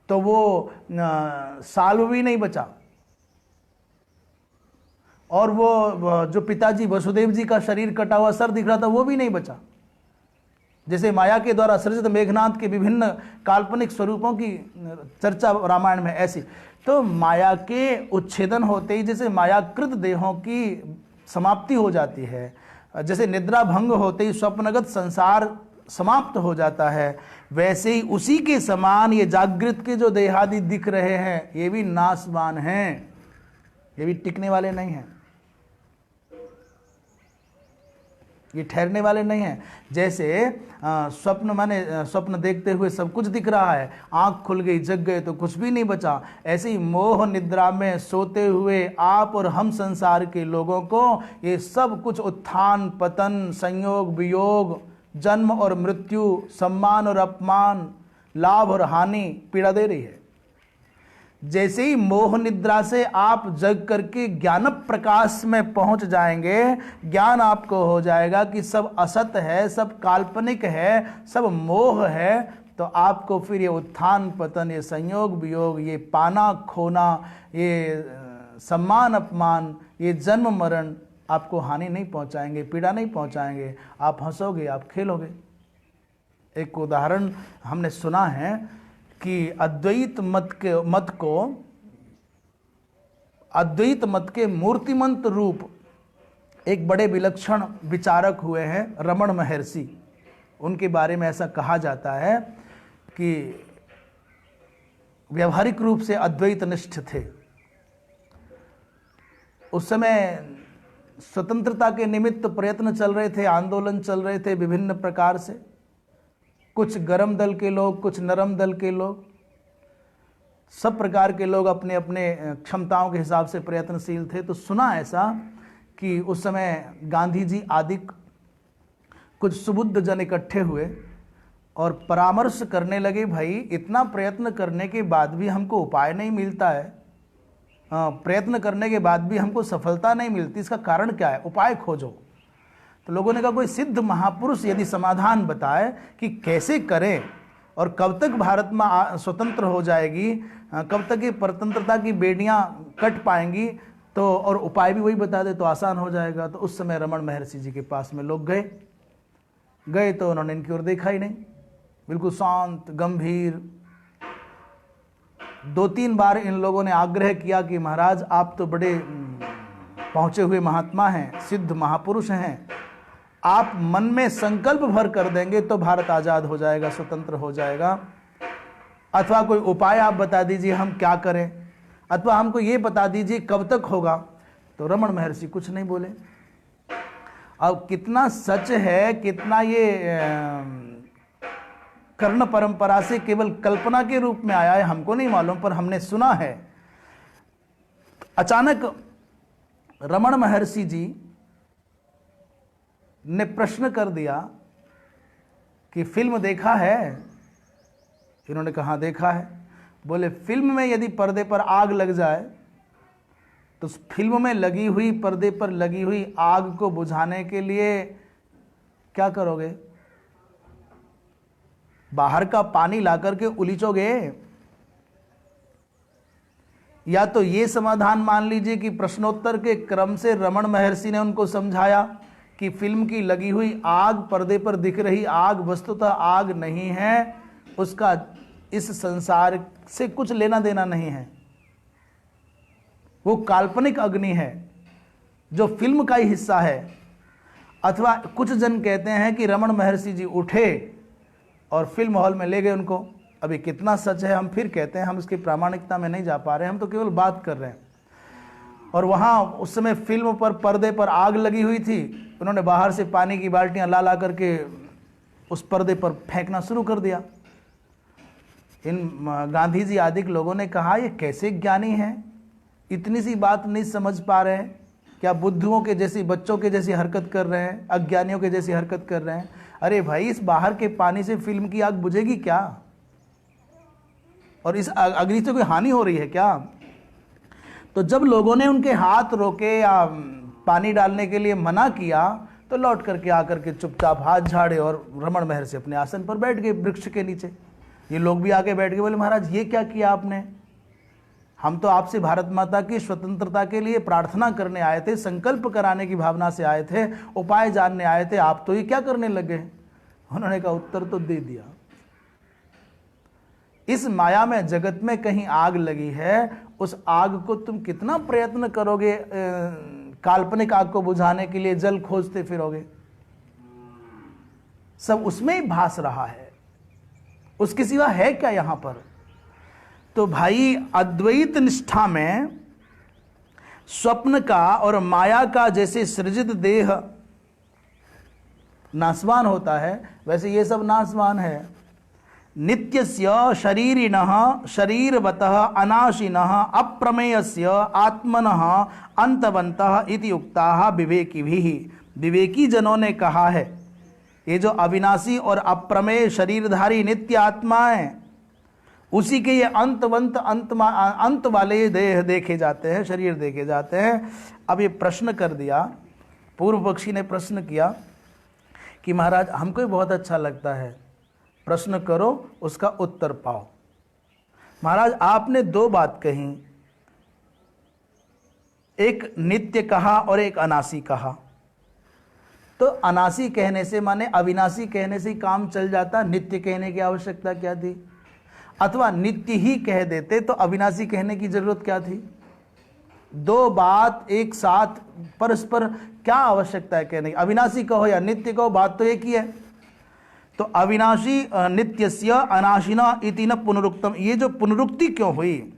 A: तो वो साल्व भी नहीं बचा, और वो जो पिताजी वसुदेव जी का शरीर कटा हुआ सर दिख रहा था वो भी नहीं बचा। जैसे माया के द्वारा सृजित मेघनाथ के विभिन्न काल्पनिक स्वरूपों की चर्चा रामायण में ऐसी। तो माया के उच्छेदन होते ही जैसे मायाकृत देहों की समाप्ति हो जाती है, जैसे निद्रा भंग होते ही स्वप्नगत संसार समाप्त हो जाता है, वैसे ही उसी के समान ये जागृत के जो देहादि दिख रहे हैं, ये भी नाशवान हैं, ये भी टिकने वाले नहीं हैं, ये ठहरने वाले नहीं हैं। जैसे स्वप्न, माने स्वप्न देखते हुए सब कुछ दिख रहा है, आंख खुल गई, जग गए तो कुछ भी नहीं बचा। ऐसे ही मोह निद्रा में सोते हुए आप और हम संसार के लोगों को ये सब कुछ उत्थान पतन, संयोग वियोग, जन्म और मृत्यु, सम्मान और अपमान, लाभ और हानि पीड़ा दे रही है। जैसे ही मोह निद्रा से आप जग करके ज्ञान प्रकाश में पहुंच जाएंगे, ज्ञान आपको हो जाएगा कि सब असत है, सब काल्पनिक है, सब मोह है, तो आपको फिर ये उत्थान पतन, ये संयोग वियोग, ये पाना खोना, ये सम्मान अपमान, ये जन्म मरण आपको हानि नहीं पहुंचाएंगे, पीड़ा नहीं पहुंचाएंगे। आप हंसोगे, आप खेलोगे। एक उदाहरण हमने सुना है कि अद्वैत मत के मूर्तिमंत रूप एक बड़े विलक्षण विचारक हुए हैं, रमण महर्षि। उनके बारे में ऐसा कहा जाता है कि व्यावहारिक रूप से अद्वैत निष्ठ थे। उस समय स्वतंत्रता के निमित्त प्रयत्न चल रहे थे, आंदोलन चल रहे थे विभिन्न प्रकार से, कुछ गरम दल के लोग, कुछ नरम दल के लोग, सब प्रकार के लोग अपने अपने क्षमताओं के हिसाब से प्रयत्नशील थे। तो सुना ऐसा कि उस समय गांधी जी आदि कुछ सुबुद्ध जन इकट्ठे हुए और परामर्श करने लगे, भाई इतना प्रयत्न करने के बाद भी हमको उपाय नहीं मिलता है, प्रयत्न करने के बाद भी हमको सफलता नहीं मिलती, इसका कारण क्या है, उपाय खोजो। तो लोगों ने कहा कोई सिद्ध महापुरुष यदि समाधान बताए कि कैसे करें और कब तक भारत में स्वतंत्र हो जाएगी, कब तक ये परतंत्रता की बेड़ियां कट पाएंगी, तो और उपाय भी वही बता दे तो आसान हो जाएगा। तो उस समय रमण महर्षि जी के पास में लोग गए तो उन्होंने इनकी ओर देखा ही नहीं, बिल्कुल शांत गंभीर। 2-3 बार इन लोगों ने आग्रह किया कि महाराज आप तो बड़े पहुंचे हुए महात्मा हैं, सिद्ध महापुरुष हैं, आप मन में संकल्प भर कर देंगे तो भारत आजाद हो जाएगा, स्वतंत्र हो जाएगा, अथवा कोई उपाय आप बता दीजिए हम क्या करें, अथवा हमको ये बता दीजिए कब तक होगा। तो रमण महर्षि कुछ नहीं बोले। अब कितना सच है, कितना ये कर्ण परंपरा से केवल कल्पना के रूप में आया है हमको नहीं मालूम, पर हमने सुना है। अचानक रमण महर्षि जी ने प्रश्न कर दिया कि फिल्म देखा है? इन्होंने कहा देखा है। बोले फिल्म में यदि पर्दे पर आग लग जाए तो फिल्म में लगी हुई, पर्दे पर लगी हुई आग को बुझाने के लिए क्या करोगे? बाहर का पानी लाकर के उलीचोगे? या तो ये समाधान मान लीजिए कि प्रश्नोत्तर के क्रम से रमण महर्षि ने उनको समझाया कि फिल्म की लगी हुई आग, पर्दे पर दिख रही आग वस्तुतः आग नहीं है, उसका इस संसार से कुछ लेना देना नहीं है, वो काल्पनिक अग्नि है जो फिल्म का ही हिस्सा है। अथवा कुछ जन कहते हैं कि रमण महर्षि जी उठे और फिल्म हॉल में ले गए उनको। अभी कितना सच है हम फिर कहते हैं, हम इसकी प्रामाणिकता में नहीं जा पा रहे हैं, हम तो केवल बात कर रहे हैं। और वहाँ उस समय फिल्म पर पर्दे पर आग लगी हुई थी, उन्होंने बाहर से पानी की बाल्टियाँ ला करके उस पर्दे पर फेंकना शुरू कर दिया। इन गांधी जी आदि लोगों ने कहा ये कैसे ज्ञानी हैं, इतनी सी बात नहीं समझ पा रहे हैं क्या? बुद्धुओं के जैसी, बच्चों के जैसी हरकत कर रहे हैं, अज्ञानियों के जैसी हरकत कर रहे हैं। अरे भाई इस बाहर के पानी से फिल्म की आग बुझेगी क्या? और इस अग्नि से कोई हानि हो रही है क्या? तो जब लोगों ने उनके हाथ रोके या पानी डालने के लिए मना किया तो लौट करके आकर के चुपचाप हाथ झाड़े और रमण महर्षि अपने आसन पर बैठ गए वृक्ष के नीचे। ये लोग भी आके बैठ गए, बोले महाराज ये क्या किया आपने? हम तो आपसे भारत माता की स्वतंत्रता के लिए प्रार्थना करने आए थे, संकल्प कराने की भावना से आए थे, उपाय जानने आए थे, आप तो ये क्या करने लगे? उन्होंने कहा उत्तर तो दे दिया। इस माया में जगत में कहीं आग लगी है, उस आग को तुम कितना प्रयत्न करोगे, काल्पनिक आग को बुझाने के लिए जल खोजते फिरोगे, सब उसमें ही भास रहा है, उसके सिवा है क्या यहां पर? तो भाई अद्वैत निष्ठा में स्वप्न का और माया का जैसे सृजित देह नाशवान होता है, वैसे ये सब नाशवान है। नित्यस्य शरीरिणः शरीरवतः अनाशिनः अप्रमेयस्य आत्मनः अंतवन्तः इति उक्ताः विवेकिभिः। विवेकी जनों ने कहा है ये जो अविनाशी और अप्रमेय शरीरधारी नित्य आत्माएं, उसी के ये अंतवंत अंत वाले देह देखे जाते हैं, शरीर देखे जाते हैं। अब ये प्रश्न कर दिया, पूर्व पक्षी ने प्रश्न किया कि महाराज हमको भी बहुत अच्छा लगता है, प्रश्न करो उसका उत्तर पाओ। महाराज आपने 2 बात कही, एक नित्य कहा और एक अनासी कहा। तो अनासी कहने से माने अविनाशी कहने से काम चल जाता, नित्य कहने की आवश्यकता क्या थी? अथवा नित्य ही कह देते तो अविनाशी कहने की जरूरत क्या थी? 2 बात एक साथ परस्पर क्या आवश्यकता है कहने की? अविनाशी कहो या नित्य कहो, बात तो एक ही है। तो अविनाशी नित्यस्य अनाशिना इति न पुनरुक्तम, ये जो पुनरुक्ति क्यों हुई?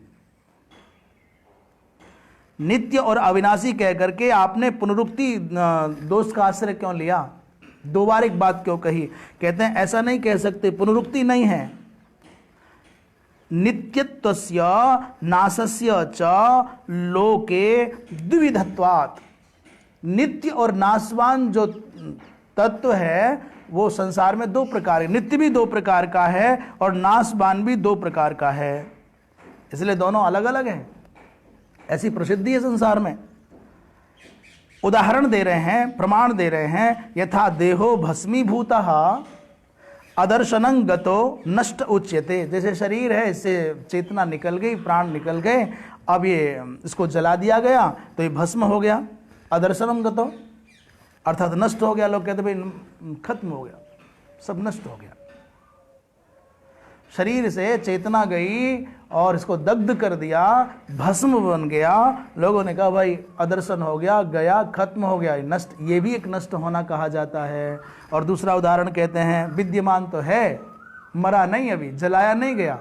A: नित्य और अविनाशी कह करके आपने पुनरुक्ति दोष का आश्रय क्यों लिया? दो बार एक बात क्यों कही? कहते हैं ऐसा नहीं कह सकते, पुनरुक्ति नहीं है। नित्यत्वस्य नाशस्य च लोके द्विविधत्वात्, नित्य और नाशवान जो तत्व है वो संसार में दो प्रकार है। नित्य भी दो प्रकार का है और नाशवान भी दो प्रकार का है, इसलिए दोनों अलग अलग हैं। ऐसी प्रसिद्धि है संसार में। उदाहरण दे रहे हैं, प्रमाण दे रहे हैं। यथा देहो भस्मीभूतः अदर्शनं गतो नष्ट उच्यते। जैसे शरीर है, इससे चेतना निकल गई, प्राण निकल गए, अब ये इसको जला दिया गया तो ये भस्म हो गया, अदर्शनं गतो, अर्थात नष्ट हो गया। लोग कहते भाई खत्म हो गया, सब नष्ट हो गया। शरीर से चेतना गई और इसको दग्ध कर दिया, भस्म बन गया। लोगों ने कहा भाई अदर्शन हो गया, गया, खत्म हो गया, नष्ट। ये भी एक नष्ट होना कहा जाता है। और दूसरा उदाहरण कहते हैं, विद्यमान तो है, मरा नहीं, अभी जलाया नहीं गया,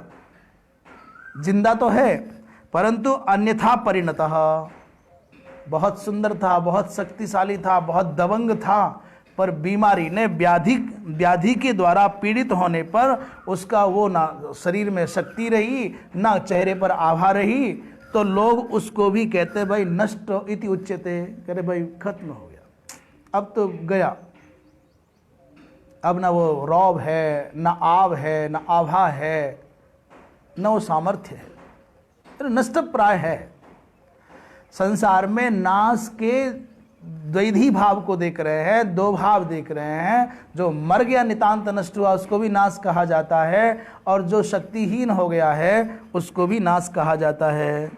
A: जिंदा तो है, परंतु अन्यथा परिणतः, बहुत सुंदर था, बहुत शक्तिशाली था, बहुत दबंग था, पर बीमारी ने व्याधि के द्वारा पीड़ित होने पर उसका वो ना शरीर में शक्ति रही, ना चेहरे पर आभा रही, तो लोग उसको भी कहते भाई नष्ट इति उच्यते, कहते भाई खत्म हो गया, अब तो गया, अब ना वो रौब है, ना आव है, ना आभा है, न वो सामर्थ्य है, तो नष्ट प्राय है। संसार में नाश के द्वैधी भाव को देख रहे हैं, दो भाव देख रहे हैं। जो मर गया, नितांत नष्ट हुआ, उसको भी नाश कहा जाता है, और जो शक्तिहीन हो गया है उसको भी नाश कहा जाता है।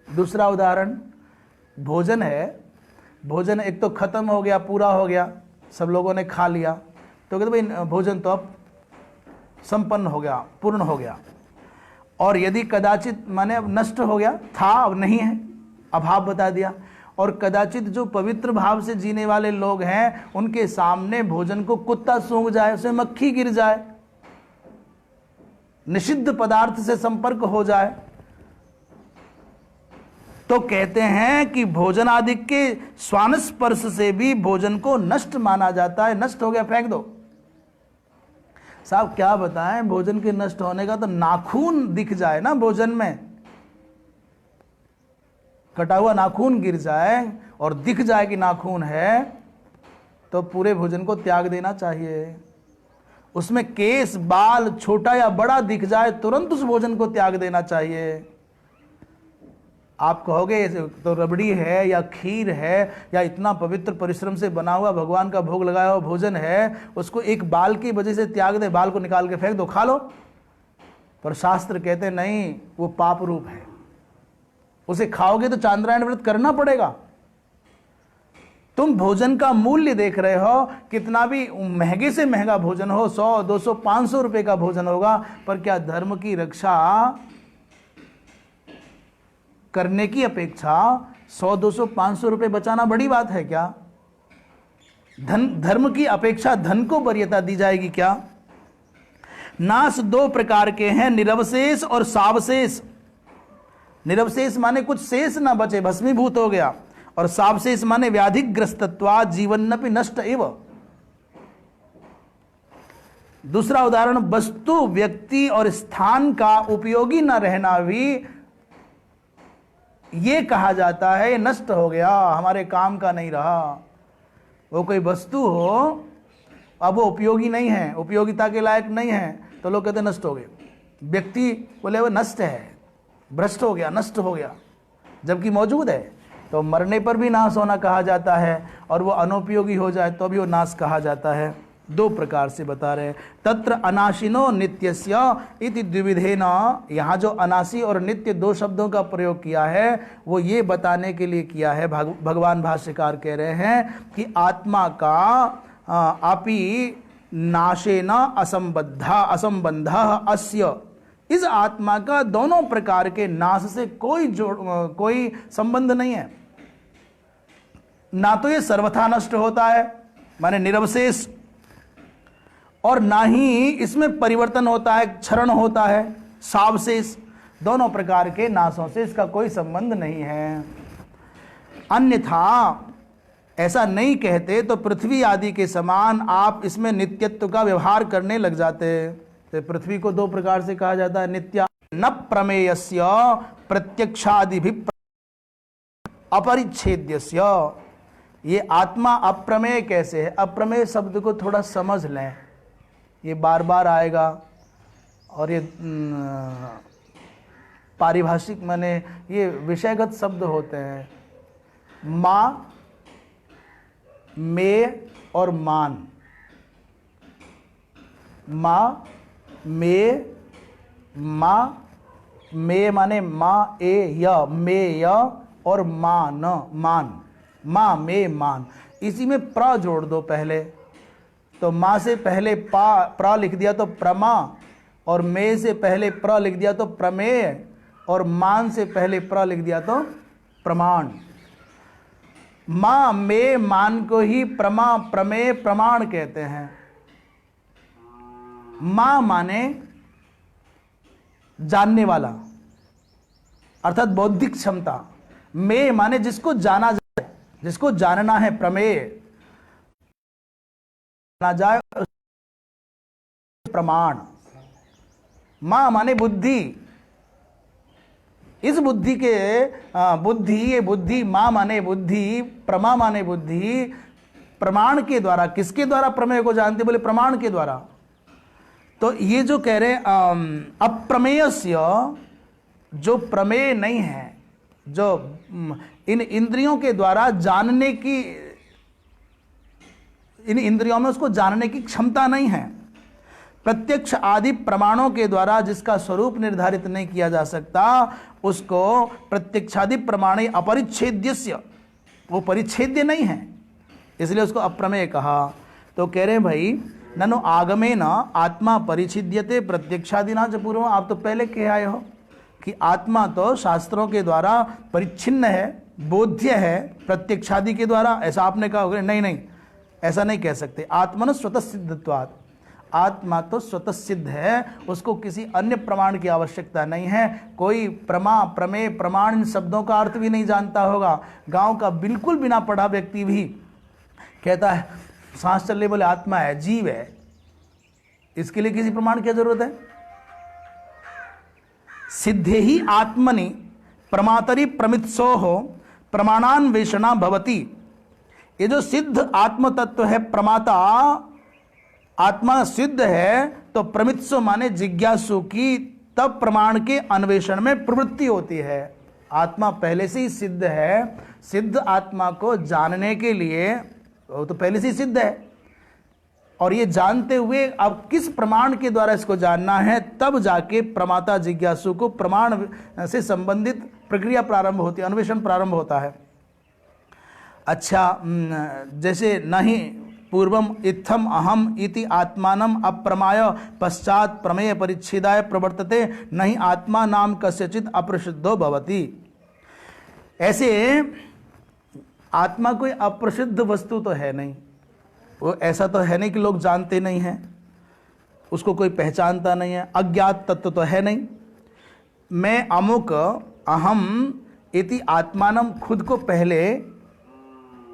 A: दूसरा उदाहरण भोजन है। भोजन एक तो खत्म हो गया, पूरा हो गया, सब लोगों ने खा लिया, तो कहते भाई भोजन तो अब संपन्न हो गया, पूर्ण हो गया। और यदि कदाचित माने अब नष्ट हो गया, था अब नहीं है, अभाव बता दिया। और कदाचित जो पवित्र भाव से जीने वाले लोग हैं, उनके सामने भोजन को कुत्ता सूंघ जाए, उसमें मक्खी गिर जाए, निषिद्ध पदार्थ से संपर्क हो जाए, तो कहते हैं कि भोजन आदि के स्वान स्पर्श से भी भोजन को नष्ट माना जाता है। नष्ट हो गया, फेंक दो। साहब क्या बताएं, भोजन के नष्ट होने का तो नाखून दिख जाए ना भोजन में, कटा हुआ नाखून गिर जाए और दिख जाए कि नाखून है, तो पूरे भोजन को त्याग देना चाहिए। उसमें केस बाल छोटा या बड़ा दिख जाए, तुरंत उस भोजन को त्याग देना चाहिए। आप कहोगे तो रबड़ी है या खीर है या इतना पवित्र परिश्रम से बना हुआ भगवान का भोग लगाया हुआ भोजन है, उसको एक बाल की वजह से त्याग दे, बाल को निकाल के फेंक दो, खा लो। पर शास्त्र कहते नहीं, वो पाप रूप है, उसे खाओगे तो चांद्रायण व्रत करना पड़ेगा। तुम भोजन का मूल्य देख रहे हो, कितना भी महंगे से महंगा भोजन हो, 100, 200, 500 रुपए का भोजन होगा, पर क्या धर्म की रक्षा करने की अपेक्षा 100, 200, 500 रुपए बचाना बड़ी बात है क्या? धर्म की अपेक्षा धन को वरीयता दी जाएगी क्या? नाश दो प्रकार के हैं, निरवशेष और सावशेष। निरवशेष माने कुछ शेष ना बचे, भस्मीभूत हो गया, और सावशेष माने व्याधिग्रस्तत्वा जीवन्नपि नष्ट एव। दूसरा उदाहरण, वस्तु, व्यक्ति और स्थान का उपयोगी न रहना भी ये कहा जाता है नष्ट हो गया, हमारे काम का नहीं रहा। वो कोई वस्तु हो, अब वो उपयोगी नहीं है, उपयोगिता के लायक नहीं है, तो लोग कहते नष्ट हो गए। व्यक्ति बोले वो नष्ट है, भ्रष्ट हो गया, नष्ट हो गया, जबकि मौजूद है। तो मरने पर भी नाश होना कहा जाता है, और वो अनुपयोगी हो जाए तो भी वो नाश कहा जाता है। दो प्रकार से बता रहे हैं। तत्र अनाशिनो नित्यस्य इति द्विविधेन। यहाँ जो अनाशी और नित्य दो शब्दों का प्रयोग किया है, वो ये बताने के लिए किया है, भगवान भाष्यकार कह रहे हैं कि आत्मा का अपि नाशेन असंबंध अस्य, इस आत्मा का दोनों प्रकार के नाश से कोई संबंध नहीं है। ना तो ये सर्वथा नष्ट होता है माने निरवशेष, और ना ही इसमें परिवर्तन होता है, क्षरण होता है, सावशेष। दोनों प्रकार के नाशों से इसका कोई संबंध नहीं है। अन्यथा ऐसा नहीं कहते तो पृथ्वी आदि के समान आप इसमें नित्यत्व का व्यवहार करने लग जाते। तो पृथ्वी को दो प्रकार से कहा जाता है, नित्य न प्रमेयस्य प्रत्यक्षादि अपरिच्छेद्यस्य। ये आत्मा अप्रमेय कैसे है? अप्रमेय शब्द को थोड़ा समझ लें, ये बार बार आएगा और ये पारिभाषिक माने ये विषयगत शब्द होते हैं। माँ, में और मान। माँ, में, माँ, में माने माँ ए य, में य और मान, मान, माँ में मान। इसी में प्र जोड़ दो पहले, तो माँ से पहले प्र लिख दिया तो प्रमा, और में से पहले प्र लिख दिया तो प्रमेय, और मान से पहले प्र लिख दिया तो प्रमाण। माँ में मान को ही प्रमा, प्रमेय, प्रमाण कहते हैं। माँ माने जानने वाला अर्थात बौद्धिक क्षमता। में माने जिसको जाना जाए, जिसको जानना है, प्रमेय ना जाए प्रमाण। मां माने बुद्धि, इस बुद्धि के बुद्धि, ये बुद्धि, मां माने बुद्धि, प्रमा माने बुद्धि, प्रमाण के द्वारा। किसके द्वारा प्रमेय को जानते? बोले प्रमाण के द्वारा। तो ये जो कह रहे अप्रमेयस्य, जो प्रमेय नहीं है, जो इन इंद्रियों के द्वारा जानने की, इन इंद्रियों में उसको जानने की क्षमता नहीं है, प्रत्यक्ष आदि प्रमाणों के द्वारा जिसका स्वरूप निर्धारित नहीं किया जा सकता, उसको प्रत्यक्षादि प्रमाणे अपरिच्छेद्यस्य, वो परिच्छेद्य नहीं है, इसलिए उसको अप्रमेय कहा। तो कह रहे भाई ननु आगमे न आत्मा परिच्छिद्यते प्रत्यक्षादिना च पूर्व। आप तो पहले कह आए हो कि आत्मा तो शास्त्रों के द्वारा परिच्छिन्न है, बोध्य है प्रत्यक्षादि के द्वारा। ऐसा आपने कहा होगा? नहीं नहीं, ऐसा नहीं कह सकते। आत्मन स्वतः सिद्धत्वात्, आत्मा तो स्वतः सिद्ध है, उसको किसी अन्य प्रमाण की आवश्यकता नहीं है। कोई प्रमा, प्रमेय, प्रमाण इन शब्दों का अर्थ भी नहीं जानता होगा। गांव का बिल्कुल बिना पढ़ा व्यक्ति भी कहता है सांस चल रही, बोले आत्मा है, जीव है। इसके लिए किसी प्रमाण की जरूरत है? सिद्धे ही आत्मनि प्रमातरि प्रमित्सोः प्रमाणान्वेषणा भवति। ये जो सिद्ध आत्म तत्व है, प्रमाता आत्मा सिद्ध है, तो प्रमित्सो माने जिज्ञासु की तब प्रमाण के अन्वेषण में प्रवृत्ति होती है। आत्मा पहले से ही सिद्ध है, सिद्ध आत्मा को जानने के लिए वो तो पहले से ही सिद्ध है, और ये जानते हुए अब किस प्रमाण के द्वारा इसको जानना है, तब जाके प्रमाता जिज्ञासु को प्रमाण से संबंधित प्रक्रिया प्रारंभ होती है, अन्वेषण प्रारंभ होता है। अच्छा, जैसे नहीं पूर्वम इत्थम अहम इति आत्मानम अप्रमाय पश्चात प्रमेय परिच्छेदाय प्रवर्तते नहीं आत्मा नाम कस्यचित अप्रसिद्धो भवति। ऐसे आत्मा कोई अप्रसिद्ध वस्तु तो है नहीं, वो ऐसा तो है नहीं कि लोग जानते नहीं हैं, उसको कोई पहचानता नहीं है, अज्ञात तत्व तो है नहीं। मैं अमुक अहम इति आत्मानम, खुद को पहले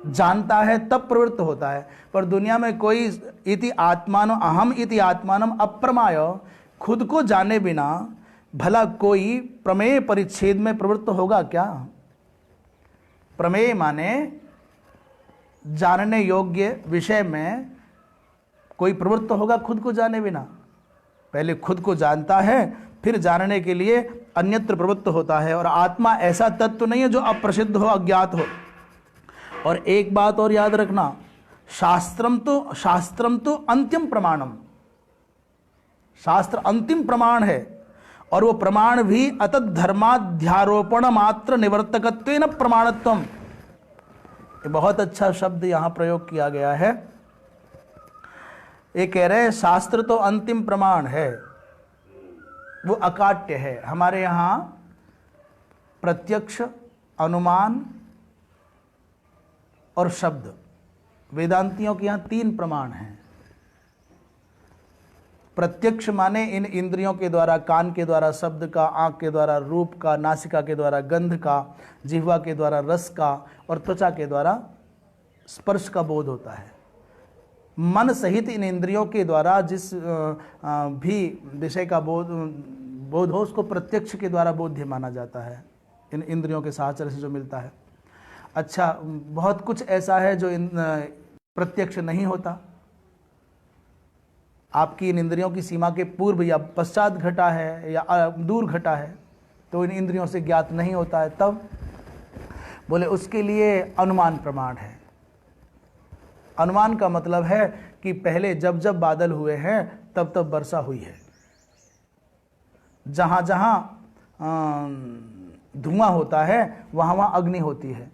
A: जानता है तब प्रवृत्त होता है। पर दुनिया में कोई इति आत्मानो अहम इति आत्मानम अप्रमाय, खुद को जाने बिना भला कोई प्रमेय परिच्छेद में प्रवृत्त होगा क्या? प्रमेय माने जानने योग्य विषय में कोई प्रवृत्त होगा खुद को जाने बिना? पहले खुद को जानता है, फिर जानने के लिए अन्यत्र प्रवृत्त होता है। और आत्मा ऐसा तत्व नहीं है जो अप्रसिद्ध हो, अज्ञात हो। और एक बात और याद रखना, शास्त्रम तो अंतिम प्रमाणम, शास्त्र अंतिम प्रमाण है, और वो प्रमाण भी अतत धर्माध्यारोपण मात्र निवर्तकत्वेन प्रमाणत्वम। ये बहुत अच्छा शब्द यहां प्रयोग किया गया है। ये कह रहे हैं शास्त्र तो अंतिम प्रमाण है, वो अकाट्य है। हमारे यहां प्रत्यक्ष, अनुमान और शब्द, वेदांतियों के यहां 3 प्रमाण हैं। प्रत्यक्ष माने इन इंद्रियों के द्वारा, कान के द्वारा शब्द का, आँख के द्वारा रूप का, नासिका के द्वारा गंध का, जिह्वा के द्वारा रस का और त्वचा के द्वारा स्पर्श का बोध होता है। मन सहित इन इंद्रियों के द्वारा जिस भी विषय का बोध हो उसको प्रत्यक्ष के द्वारा बोध्य माना जाता है, इन इंद्रियों के साहचर्य से जो मिलता है। अच्छा, बहुत कुछ ऐसा है जो प्रत्यक्ष नहीं होता, आपकी इन इंद्रियों की सीमा के पूर्व या पश्चात घटा है या दूर घटा है तो इन इंद्रियों से ज्ञात नहीं होता है। तब बोले उसके लिए अनुमान प्रमाण है। अनुमान का मतलब है कि पहले जब जब बादल हुए हैं तब तब वर्षा हुई है, जहाँ जहाँ धुआं होता है वहाँ वहाँ अग्नि होती है,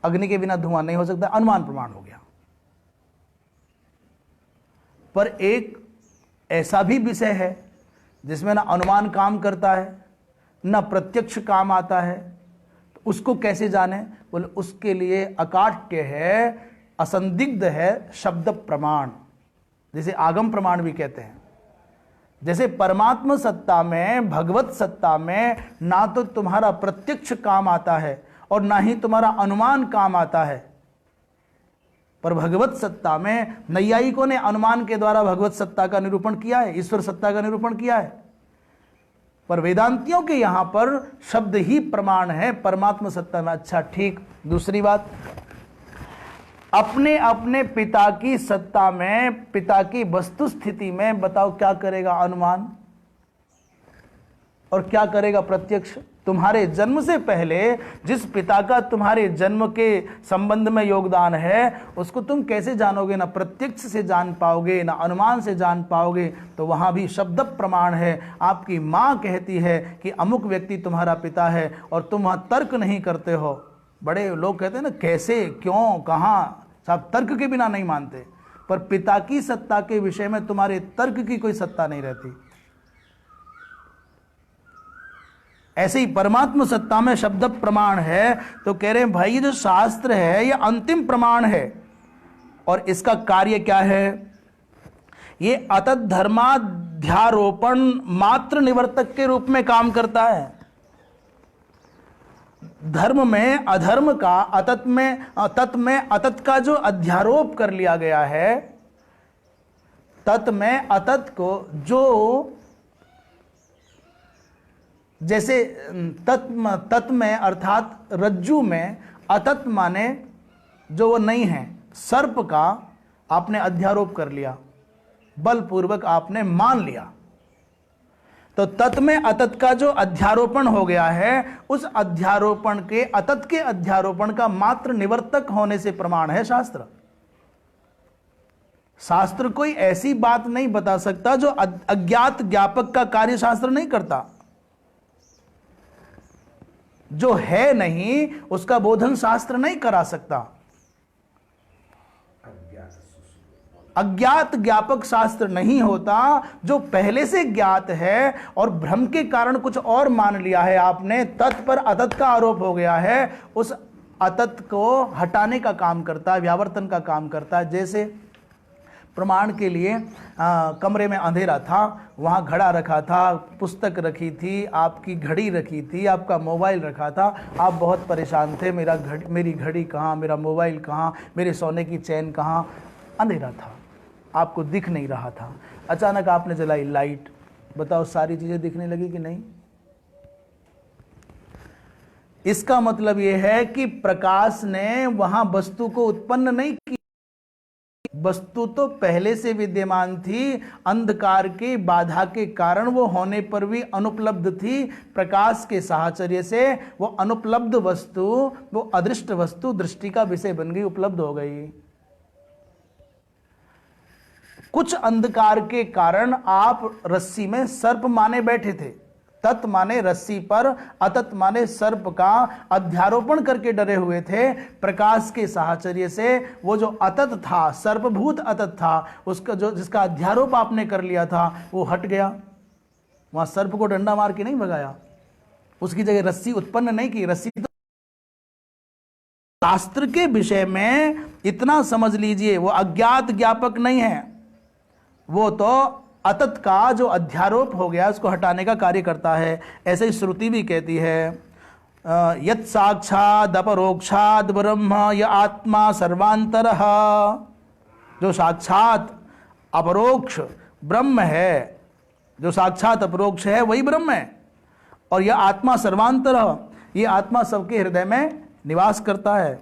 A: अग्नि के बिना धुआं नहीं हो सकता, अनुमान प्रमाण हो गया। पर एक ऐसा भी विषय है जिसमें ना अनुमान काम करता है ना प्रत्यक्ष काम आता है, तो उसको कैसे जाने? बोले उसके लिए अकाट्य है, असंदिग्ध है शब्द प्रमाण, जिसे आगम प्रमाण भी कहते हैं। जैसे परमात्मा सत्ता में, भगवत सत्ता में ना तो तुम्हारा प्रत्यक्ष काम आता है और ना ही तुम्हारा अनुमान काम आता है, पर भगवत सत्ता में नैयायिकों ने अनुमान के द्वारा भगवत सत्ता का निरूपण किया है, ईश्वर सत्ता का निरूपण किया है। पर वेदांतियों के यहां पर शब्द ही प्रमाण है परमात्मा सत्ता में। अच्छा ठीक, दूसरी बात, अपने अपने पिता की सत्ता में, पिता की वस्तु स्थिति में बताओ क्या करेगा अनुमान और क्या करेगा प्रत्यक्ष? तुम्हारे जन्म से पहले जिस पिता का तुम्हारे जन्म के संबंध में योगदान है उसको तुम कैसे जानोगे? ना प्रत्यक्ष से जान पाओगे ना अनुमान से जान पाओगे। तो वहां भी शब्द प्रमाण है। आपकी मां कहती है कि अमुक व्यक्ति तुम्हारा पिता है और तुम वहां तर्क नहीं करते हो। बड़े लोग कहते हैं ना कैसे, क्यों, कहां, सब तर्क के बिना नहीं मानते, पर पिता की सत्ता के विषय में तुम्हारे तर्क की कोई सत्ता नहीं रहती। ऐसे ही परमात्मा सत्ता में शब्द प्रमाण है। तो कह रहे हैं भाई ये जो शास्त्र है ये अंतिम प्रमाण है और इसका कार्य क्या है? ये अतत धर्माध्यारोपण मात्र निवर्तक के रूप में काम करता है। धर्म में अधर्म का, अतत में तत् में अतत का जो अध्यारोप कर लिया गया है, तत् में अतत को जो, जैसे तत् में अर्थात रज्जु में अतत माने जो वो नहीं है, सर्प का आपने अध्यारोप कर लिया, बलपूर्वक आपने मान लिया। तो तत् में अतत का जो अध्यारोपण हो गया है, उस अध्यारोपण के, अतत के अध्यारोपण का मात्र निवर्तक होने से प्रमाण है शास्त्र। शास्त्र कोई ऐसी बात नहीं बता सकता जो अज्ञात ज्ञापक का कार्य शास्त्र नहीं करता। जो है नहीं उसका बोधन शास्त्र नहीं करा सकता। अज्ञात ज्ञापक शास्त्र नहीं होता। जो पहले से ज्ञात है और भ्रम के कारण कुछ और मान लिया है आपने, तत् पर अतत का आरोप हो गया है, उस अतत को हटाने का काम करता है, व्यावर्तन का काम करता है। जैसे प्रमाण के लिए कमरे में अंधेरा था, वहाँ घड़ा रखा था, पुस्तक रखी थी, आपकी घड़ी रखी थी, आपका मोबाइल रखा था, आप बहुत परेशान थे, मेरी घड़ी कहाँ, मेरा मोबाइल कहाँ, मेरे सोने की चैन कहाँ? अंधेरा था, आपको दिख नहीं रहा था। अचानक आपने जलाई लाइट, बताओ सारी चीज़ें दिखने लगी कि नहीं? इसका मतलब यह है कि प्रकाश ने वहां वस्तु को उत्पन्न नहीं की। वस्तु तो पहले से विद्यमान थी, अंधकार की बाधा के कारण वो होने पर भी अनुपलब्ध थी। प्रकाश के साहचर्य से वो अनुपलब्ध वस्तु, वो अदृष्ट वस्तु दृष्टि का विषय बन गई, उपलब्ध हो गई। कुछ अंधकार के कारण आप रस्सी में सर्प माने बैठे थे। तत् माने रस्सी पर, अतत माने सर्प का अध्यारोपण करके डरे हुए थे। प्रकाश के साहचर्य से वो जो अतत था, सर्पभूत अतत था, उसका जो जिसका अध्यारोप आपने कर लिया था वो हट गया। वहां सर्प को डंडा मार के नहीं भगाया, उसकी जगह रस्सी उत्पन्न नहीं की। रस्सी तो शास्त्र के विषय में इतना समझ लीजिए, वो अज्ञात ज्ञापक नहीं है, वो तो अतत का जो अध्यारोप हो गया उसको हटाने का कार्य करता है। ऐसे ही श्रुति भी कहती है यत् साक्षाद अपरोक्षाद ब्रह्म य आत्मा सर्वांतरः, जो साक्षात अपरोक्ष ब्रह्म है, जो साक्षात अपरोक्ष है वही ब्रह्म है, और यह आत्मा सर्वांतरः, ये आत्मा सबके हृदय में निवास करता है।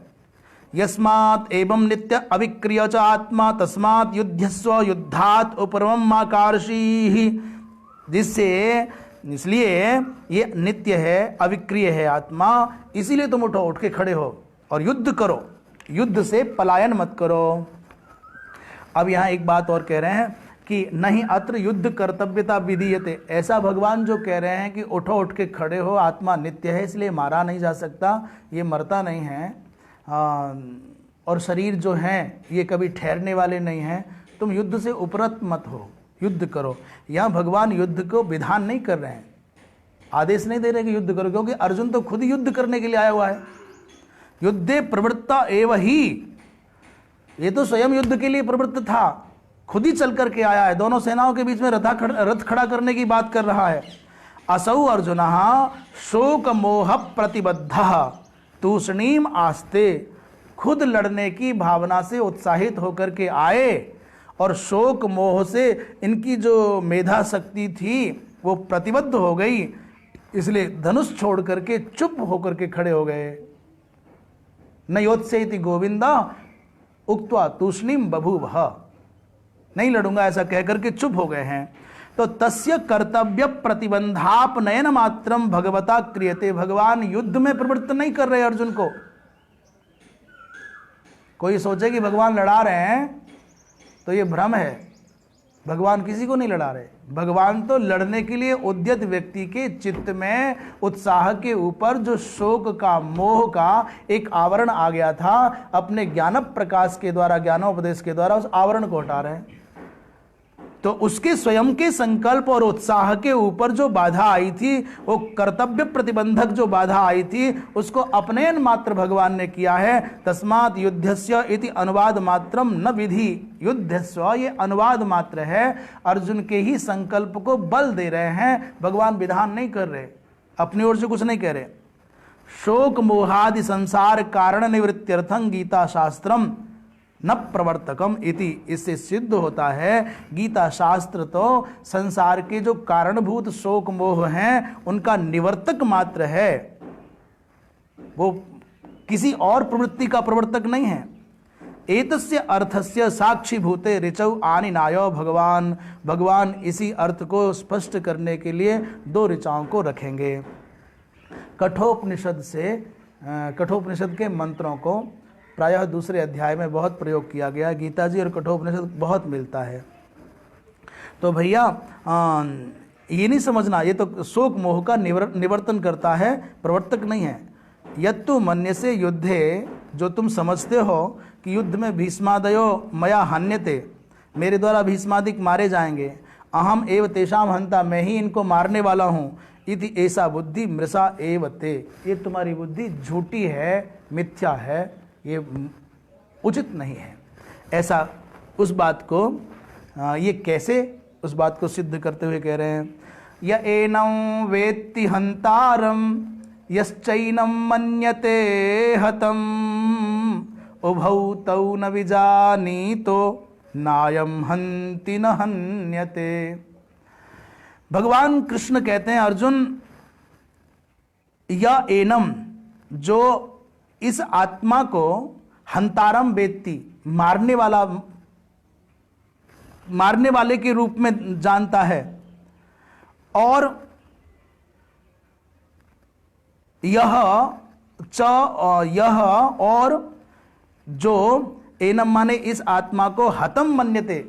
A: यस्मात् एवं नित्य अविक्रिय च आत्मा तस्मात् युध्यस्व युद्धात् उपरमम् आकर्षीः, जिससे इसलिए ये नित्य है, अविक्रिय है आत्मा, इसीलिए तुम उठो, उठ के खड़े हो और युद्ध करो, युद्ध से पलायन मत करो। अब यहाँ एक बात और कह रहे हैं कि नहीं अत्र युद्ध कर्तव्यता विधीयते, ऐसा भगवान जो कह रहे हैं कि उठो, उठ के खड़े हो, आत्मा नित्य है इसलिए मारा नहीं जा सकता, ये मरता नहीं है, और शरीर जो हैं ये कभी ठहरने वाले नहीं हैं, तुम युद्ध से उपरत मत हो, युद्ध करो। यहाँ भगवान युद्ध को विधान नहीं कर रहे हैं, आदेश नहीं दे रहे कि युद्ध करो, क्योंकि अर्जुन तो खुद ही युद्ध करने के लिए आया हुआ है। युद्धे प्रवृत्ता एव ही, ये तो स्वयं युद्ध के लिए प्रवृत्त था, खुद ही चल करके आया है, दोनों सेनाओं के बीच में रथ खड़ा करने की बात कर रहा है। असौ अर्जुनः शोक मोह प्रतिबद्धः तूष्णीम आस्ते, खुद लड़ने की भावना से उत्साहित होकर के आए और शोक मोह से इनकी जो मेधा शक्ति थी वो प्रतिबद्ध हो गई, इसलिए धनुष छोड़ करके चुप होकर के खड़े हो गए। न योत्सेति गोविंदा उक्त्वा तूष्णीम बभूवः, नहीं लड़ूंगा ऐसा कहकर के चुप हो गए हैं। तो तस्य कर्तव्य प्रतिबंधापनयन मात्रम भगवता क्रियते, भगवान युद्ध में प्रवृत्त नहीं कर रहे अर्जुन को। कोई सोचे कि भगवान लड़ा रहे हैं तो ये भ्रम है, भगवान किसी को नहीं लड़ा रहे, भगवान तो लड़ने के लिए उद्यत व्यक्ति के चित्त में उत्साह के ऊपर जो शोक का मोह का एक आवरण आ गया था, अपने ज्ञान प्रकाश के द्वारा, ज्ञानोपदेश के द्वारा उस आवरण को हटा रहे हैं। तो उसके स्वयं के संकल्प और उत्साह के ऊपर जो बाधा आई थी, वो कर्तव्य प्रतिबंधक जो बाधा आई थी, उसको अपनयन मात्र भगवान ने किया है। तस्मात् युद्धस्य इति अनुवाद मात्रम न विधि, युद्धस्व ये अनुवाद मात्र है, अर्जुन के ही संकल्प को बल दे रहे हैं, भगवान विधान नहीं कर रहे, अपनी ओर से कुछ नहीं कह रहे। शोक मोहादि संसार कारण निवृत्त्यर्थं गीता शास्त्रम न प्रवर्तकम इति, इससे सिद्ध होता है गीता शास्त्र तो संसार के जो कारणभूत शोक मोह हैं उनका निवर्तक मात्र है, वो किसी और प्रवृत्ति का प्रवर्तक नहीं है। एतस्य अर्थस्य साक्षीभूते ऋचौ आनिनायो भगवान, भगवान इसी अर्थ को स्पष्ट करने के लिए दो ऋचाओं को रखेंगे। कठोपनिषद से, कठोपनिषद के मंत्रों को प्रायः दूसरे अध्याय में बहुत प्रयोग किया गया, गीता जी और कठोपनिषद बहुत मिलता है। तो भैया ये नहीं समझना ये तो शोक मोह का निवर्तन करता है, प्रवर्तक नहीं है। यत्तु मन्य से युद्धे, जो तुम समझते हो कि युद्ध में भीष्मादयो मया हन्यते, मेरे द्वारा भीष्मादिक मारे जाएंगे, अहम एव तेषाम हंता, मैं ही इनको मारने वाला हूँ, इति ऐसा बुद्धि मृषा एव ते, ये तुम्हारी बुद्धि झूठी है, मिथ्या है, ये उचित नहीं है। ऐसा उस बात को ये कैसे उस बात को सिद्ध करते हुए कह रहे हैं, य एनं वेत्ति हंतारम यश्चैनं मन्यते हतम उभौ तौ न विजानीतो नायं हन्ति न हन्यते। भगवान कृष्ण कहते हैं अर्जुन, या एनम, जो इस आत्मा को हंतारम वेत्ति, मारने वाले के रूप में जानता है, और यह और जो एनम माने इस आत्मा को हतम मन्यते,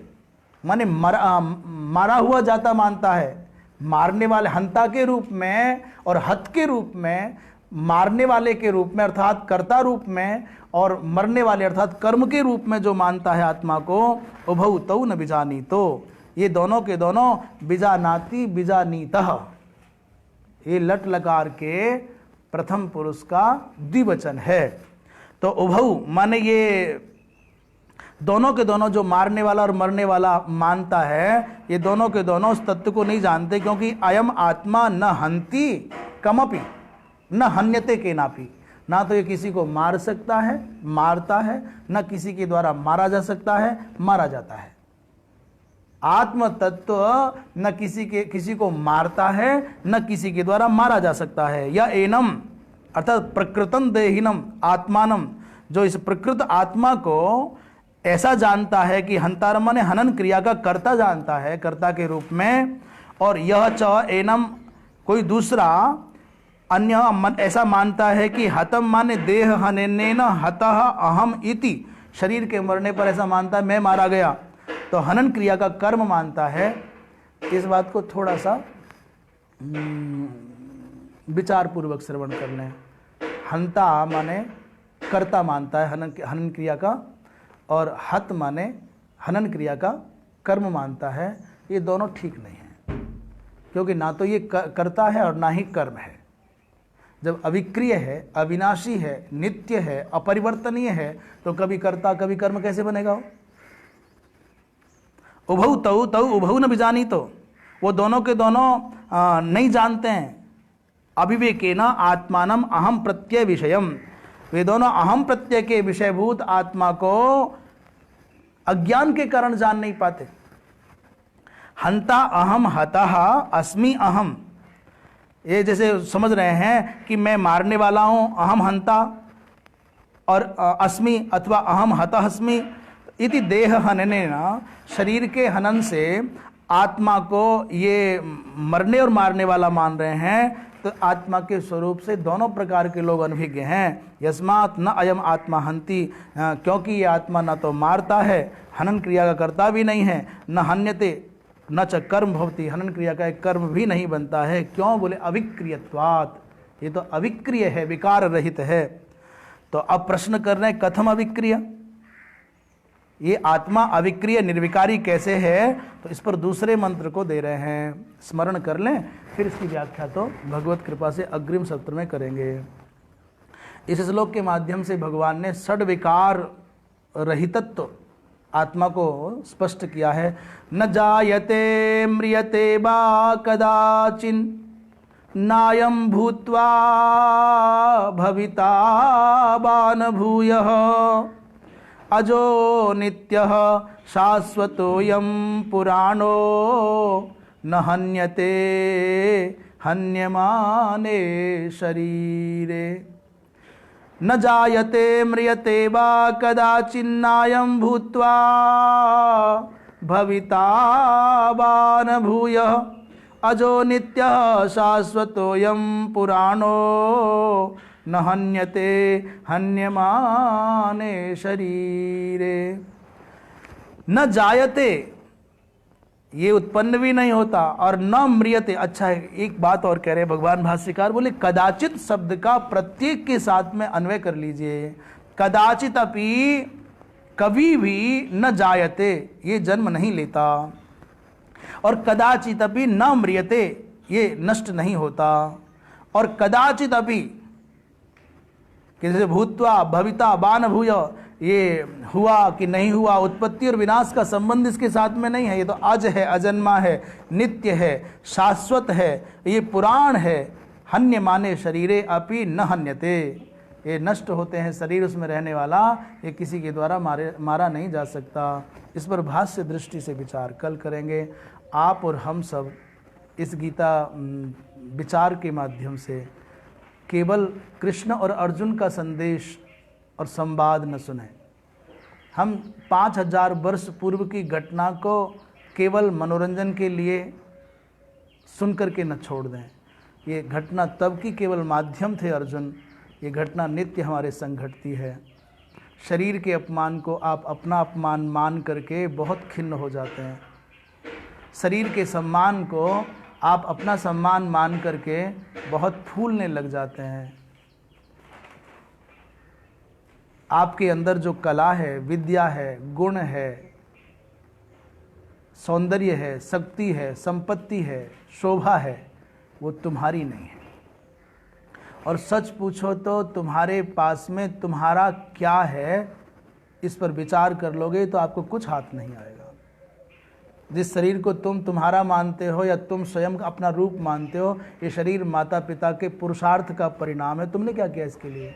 A: माने मारा हुआ जाता मानता है, मारने वाले हंता के रूप में और हत के रूप में, मारने वाले के रूप में अर्थात कर्ता रूप में, और मरने वाले अर्थात कर्म के रूप में जो मानता है आत्मा को, उभौ तौ न बीजानीतो, ये दोनों के दोनों बीजानाति बीजानीतः, ये लट लकार के प्रथम पुरुष का द्विवचन है। तो उभौ माने ये दोनों के दोनों जो मारने वाला और मरने वाला मानता है, ये दोनों के दोनों उस तत्व को नहीं जानते, क्योंकि अयम आत्मा न हंति कमपि न हन्यते केनापि। ना तो ये किसी को मार सकता है, मारता है, न किसी के द्वारा मारा जा सकता है, मारा जाता है। आत्म तत्व न किसी को मारता है, न किसी के द्वारा मारा जा सकता है। या एनम अर्थात प्रकृतम देहिनम आत्मानम, जो इस प्रकृत आत्मा को ऐसा जानता है कि हंतारम माने हनन क्रिया का कर्ता जानता है, कर्ता के रूप में। और यह च एनम कोई दूसरा अन्य ऐसा मानता है कि हतम माने देह हनेन हतः अहम इति, शरीर के मरने पर ऐसा मानता है मैं मारा गया, तो हनन क्रिया का कर्म मानता है। इस बात को थोड़ा सा विचार पूर्वक श्रवण कर लें। हंता माने कर्ता मानता है हनन क्रिया का, और हत माने हनन क्रिया का कर्म मानता है। ये दोनों ठीक नहीं है, क्योंकि ना तो ये कर्ता है और ना ही कर्म है। जब अविक्रिय है, अविनाशी है, नित्य है, अपरिवर्तनीय है, तो कभी कर्ता कभी कर्म कैसे बनेगा? उभौ तौ तौ उभौ न बिजानी, तो वो दोनों के दोनों नहीं जानते हैं। अविवेकेन आत्मानम अहम प्रत्यय विषयम, वे दोनों अहम प्रत्यय के विषयभूत आत्मा को अज्ञान के कारण जान नहीं पाते। हंता अहम हतः अस्मि अहम, ये जैसे समझ रहे हैं कि मैं मारने वाला हूं, अहम हंता, और अस्मि अथवा अहम हतः अस्मि इति देह हननेन, शरीर के हनन से आत्मा को ये मरने और मारने वाला मान रहे हैं। तो आत्मा के स्वरूप से दोनों प्रकार के लोग अनभिज्ञ हैं। यस्मात् न अयम आत्मा हंति, क्योंकि ये आत्मा न तो मारता है, हनन क्रिया का कर्ता भी नहीं है, न हन्यते न च कर्म भवति, हनन क्रिया का एक कर्म भी नहीं बनता है। क्यों? बोले अविक्रियत्वात्, ये तो अविक्रिय है, विकार रहित है। तो अब प्रश्न कर रहे हैं कथम अविक्रिय, ये आत्मा अविक्रिय निर्विकारी कैसे है? तो इस पर दूसरे मंत्र को दे रहे हैं, स्मरण कर लें, फिर इसकी व्याख्या तो भगवत कृपा से अग्रिम सत्र में करेंगे। इस श्लोक के माध्यम से भगवान ने षड विकार रहितत्व आत्मा को स्पष्ट किया है। न जायते म्रियते वा कदाचिन नायं भूत्वा भविता वा न भूयः अजो नित्यः शाश्वतोऽयं पुराणो न हन्यते हन्यमाने शरीरे। न जायते म्रियते वा कदाचिन्नायं भूत्वा भविता वा न भूयः अजो नित्यः शाश्वतोऽयं पुराणो न हन्यते हन्यमाने शरीरे। न जायते, ये उत्पन्न भी नहीं होता, और न म्रियते। अच्छा है, एक बात और कह रहे हैं भगवान भाष्यकार, बोले कदाचित शब्द का प्रत्येक के साथ में अन्वय कर लीजिए। कदाचित अपि, कभी भी, न जायते, ये जन्म नहीं लेता, और कदाचित अपि न म्रियते, ये नष्ट नहीं होता, और कदाचित अपि कि जैसे भूत्वा भविता बान भूय, ये हुआ कि नहीं हुआ, उत्पत्ति और विनाश का संबंध इसके साथ में नहीं है। ये तो अज है, अजन्मा है, नित्य है, शाश्वत है, ये पुराण है। हन्य माने शरीरे अपि न हन्यते, ये नष्ट होते हैं शरीर, उसमें रहने वाला, ये किसी के द्वारा मारा नहीं जा सकता। इस पर भाष्य दृष्टि से विचार कल करेंगे। आप और हम सब इस गीता विचार के माध्यम से केवल कृष्ण और अर्जुन का संदेश और संवाद न सुने। हम 5000 वर्ष पूर्व की घटना को केवल मनोरंजन के लिए सुन करके न छोड़ दें। ये घटना तब की केवल माध्यम थे अर्जुन, ये घटना नित्य हमारे संग घटती है। शरीर के अपमान को आप अपना अपमान मान करके बहुत खिन्न हो जाते हैं। शरीर के सम्मान को आप अपना सम्मान मान करके बहुत फूलने लग जाते हैं। आपके अंदर जो कला है, विद्या है, गुण है, सौंदर्य है, शक्ति है, संपत्ति है, शोभा है, वो तुम्हारी नहीं है। और सच पूछो तो तुम्हारे पास में तुम्हारा क्या है, इस पर विचार कर लोगे तो आपको कुछ हाथ नहीं आएगा। जिस शरीर को तुम तुम्हारा मानते हो या तुम स्वयं अपना रूप मानते हो, ये शरीर माता पिता के पुरुषार्थ का परिणाम है। तुमने क्या किया इसके लिए?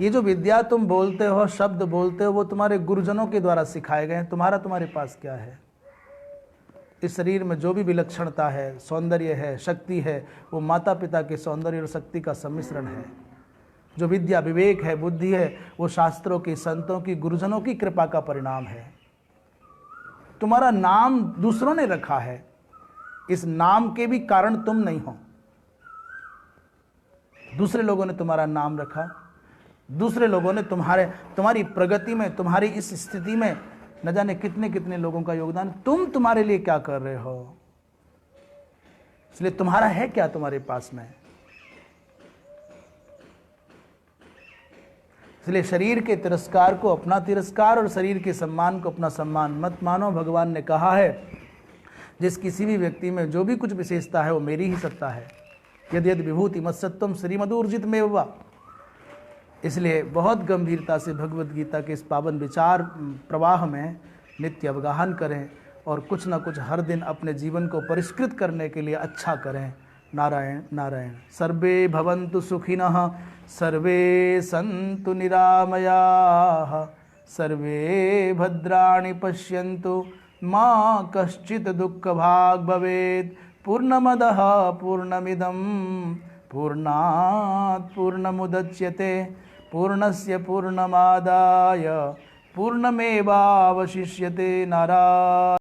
A: ये जो विद्या तुम बोलते हो, शब्द बोलते हो, वो तुम्हारे गुरुजनों के द्वारा सिखाए गए हैं। तुम्हारे पास क्या है? इस शरीर में जो भी विलक्षणता है, सौंदर्य है, शक्ति है, वो माता पिता के सौंदर्य और शक्ति का सम्मिश्रण है। जो विद्या, विवेक है, बुद्धि है, वो शास्त्रों की, संतों की, गुरुजनों की कृपा का परिणाम है। तुम्हारा नाम दूसरों ने रखा है, इस नाम के भी कारण तुम नहीं हो। दूसरे लोगों ने तुम्हारा नाम रखा, दूसरे लोगों ने तुम्हारी प्रगति में, तुम्हारी इस स्थिति में न जाने कितने कितने लोगों का योगदान। तुम तुम्हारे लिए क्या कर रहे हो? इसलिए तुम्हारा है क्या तुम्हारे पास में? इसलिए शरीर के तिरस्कार को अपना तिरस्कार और शरीर के सम्मान को अपना सम्मान मत मानो। भगवान ने कहा है, जिस किसी भी व्यक्ति में जो भी कुछ विशेषता है वो मेरी ही सत्ता है। यदि यदि विभूति मत्सत्वम श्रीमदूर्जित में हुआ। इसलिए बहुत गंभीरता से भगवद गीता के इस पावन विचार प्रवाह में नित्य अवगाहन करें और कुछ ना कुछ हर दिन अपने जीवन को परिष्कृत करने के लिए अच्छा करें। नारायण नारायण। सर्वे भवन्तु सुखिनः, सर्वे सन्तु निरामयाः, सर्वे भद्राणि पश्यन्तु, मा कश्चित् दुःखभाग् भवेत्। पूर्णमदः पूर्णमिदं पूर्णात् पूर्णमुदच्यते, पूर्णस्य पूर्णमादाय पूर्णमेवावशिष्यते। नारायण।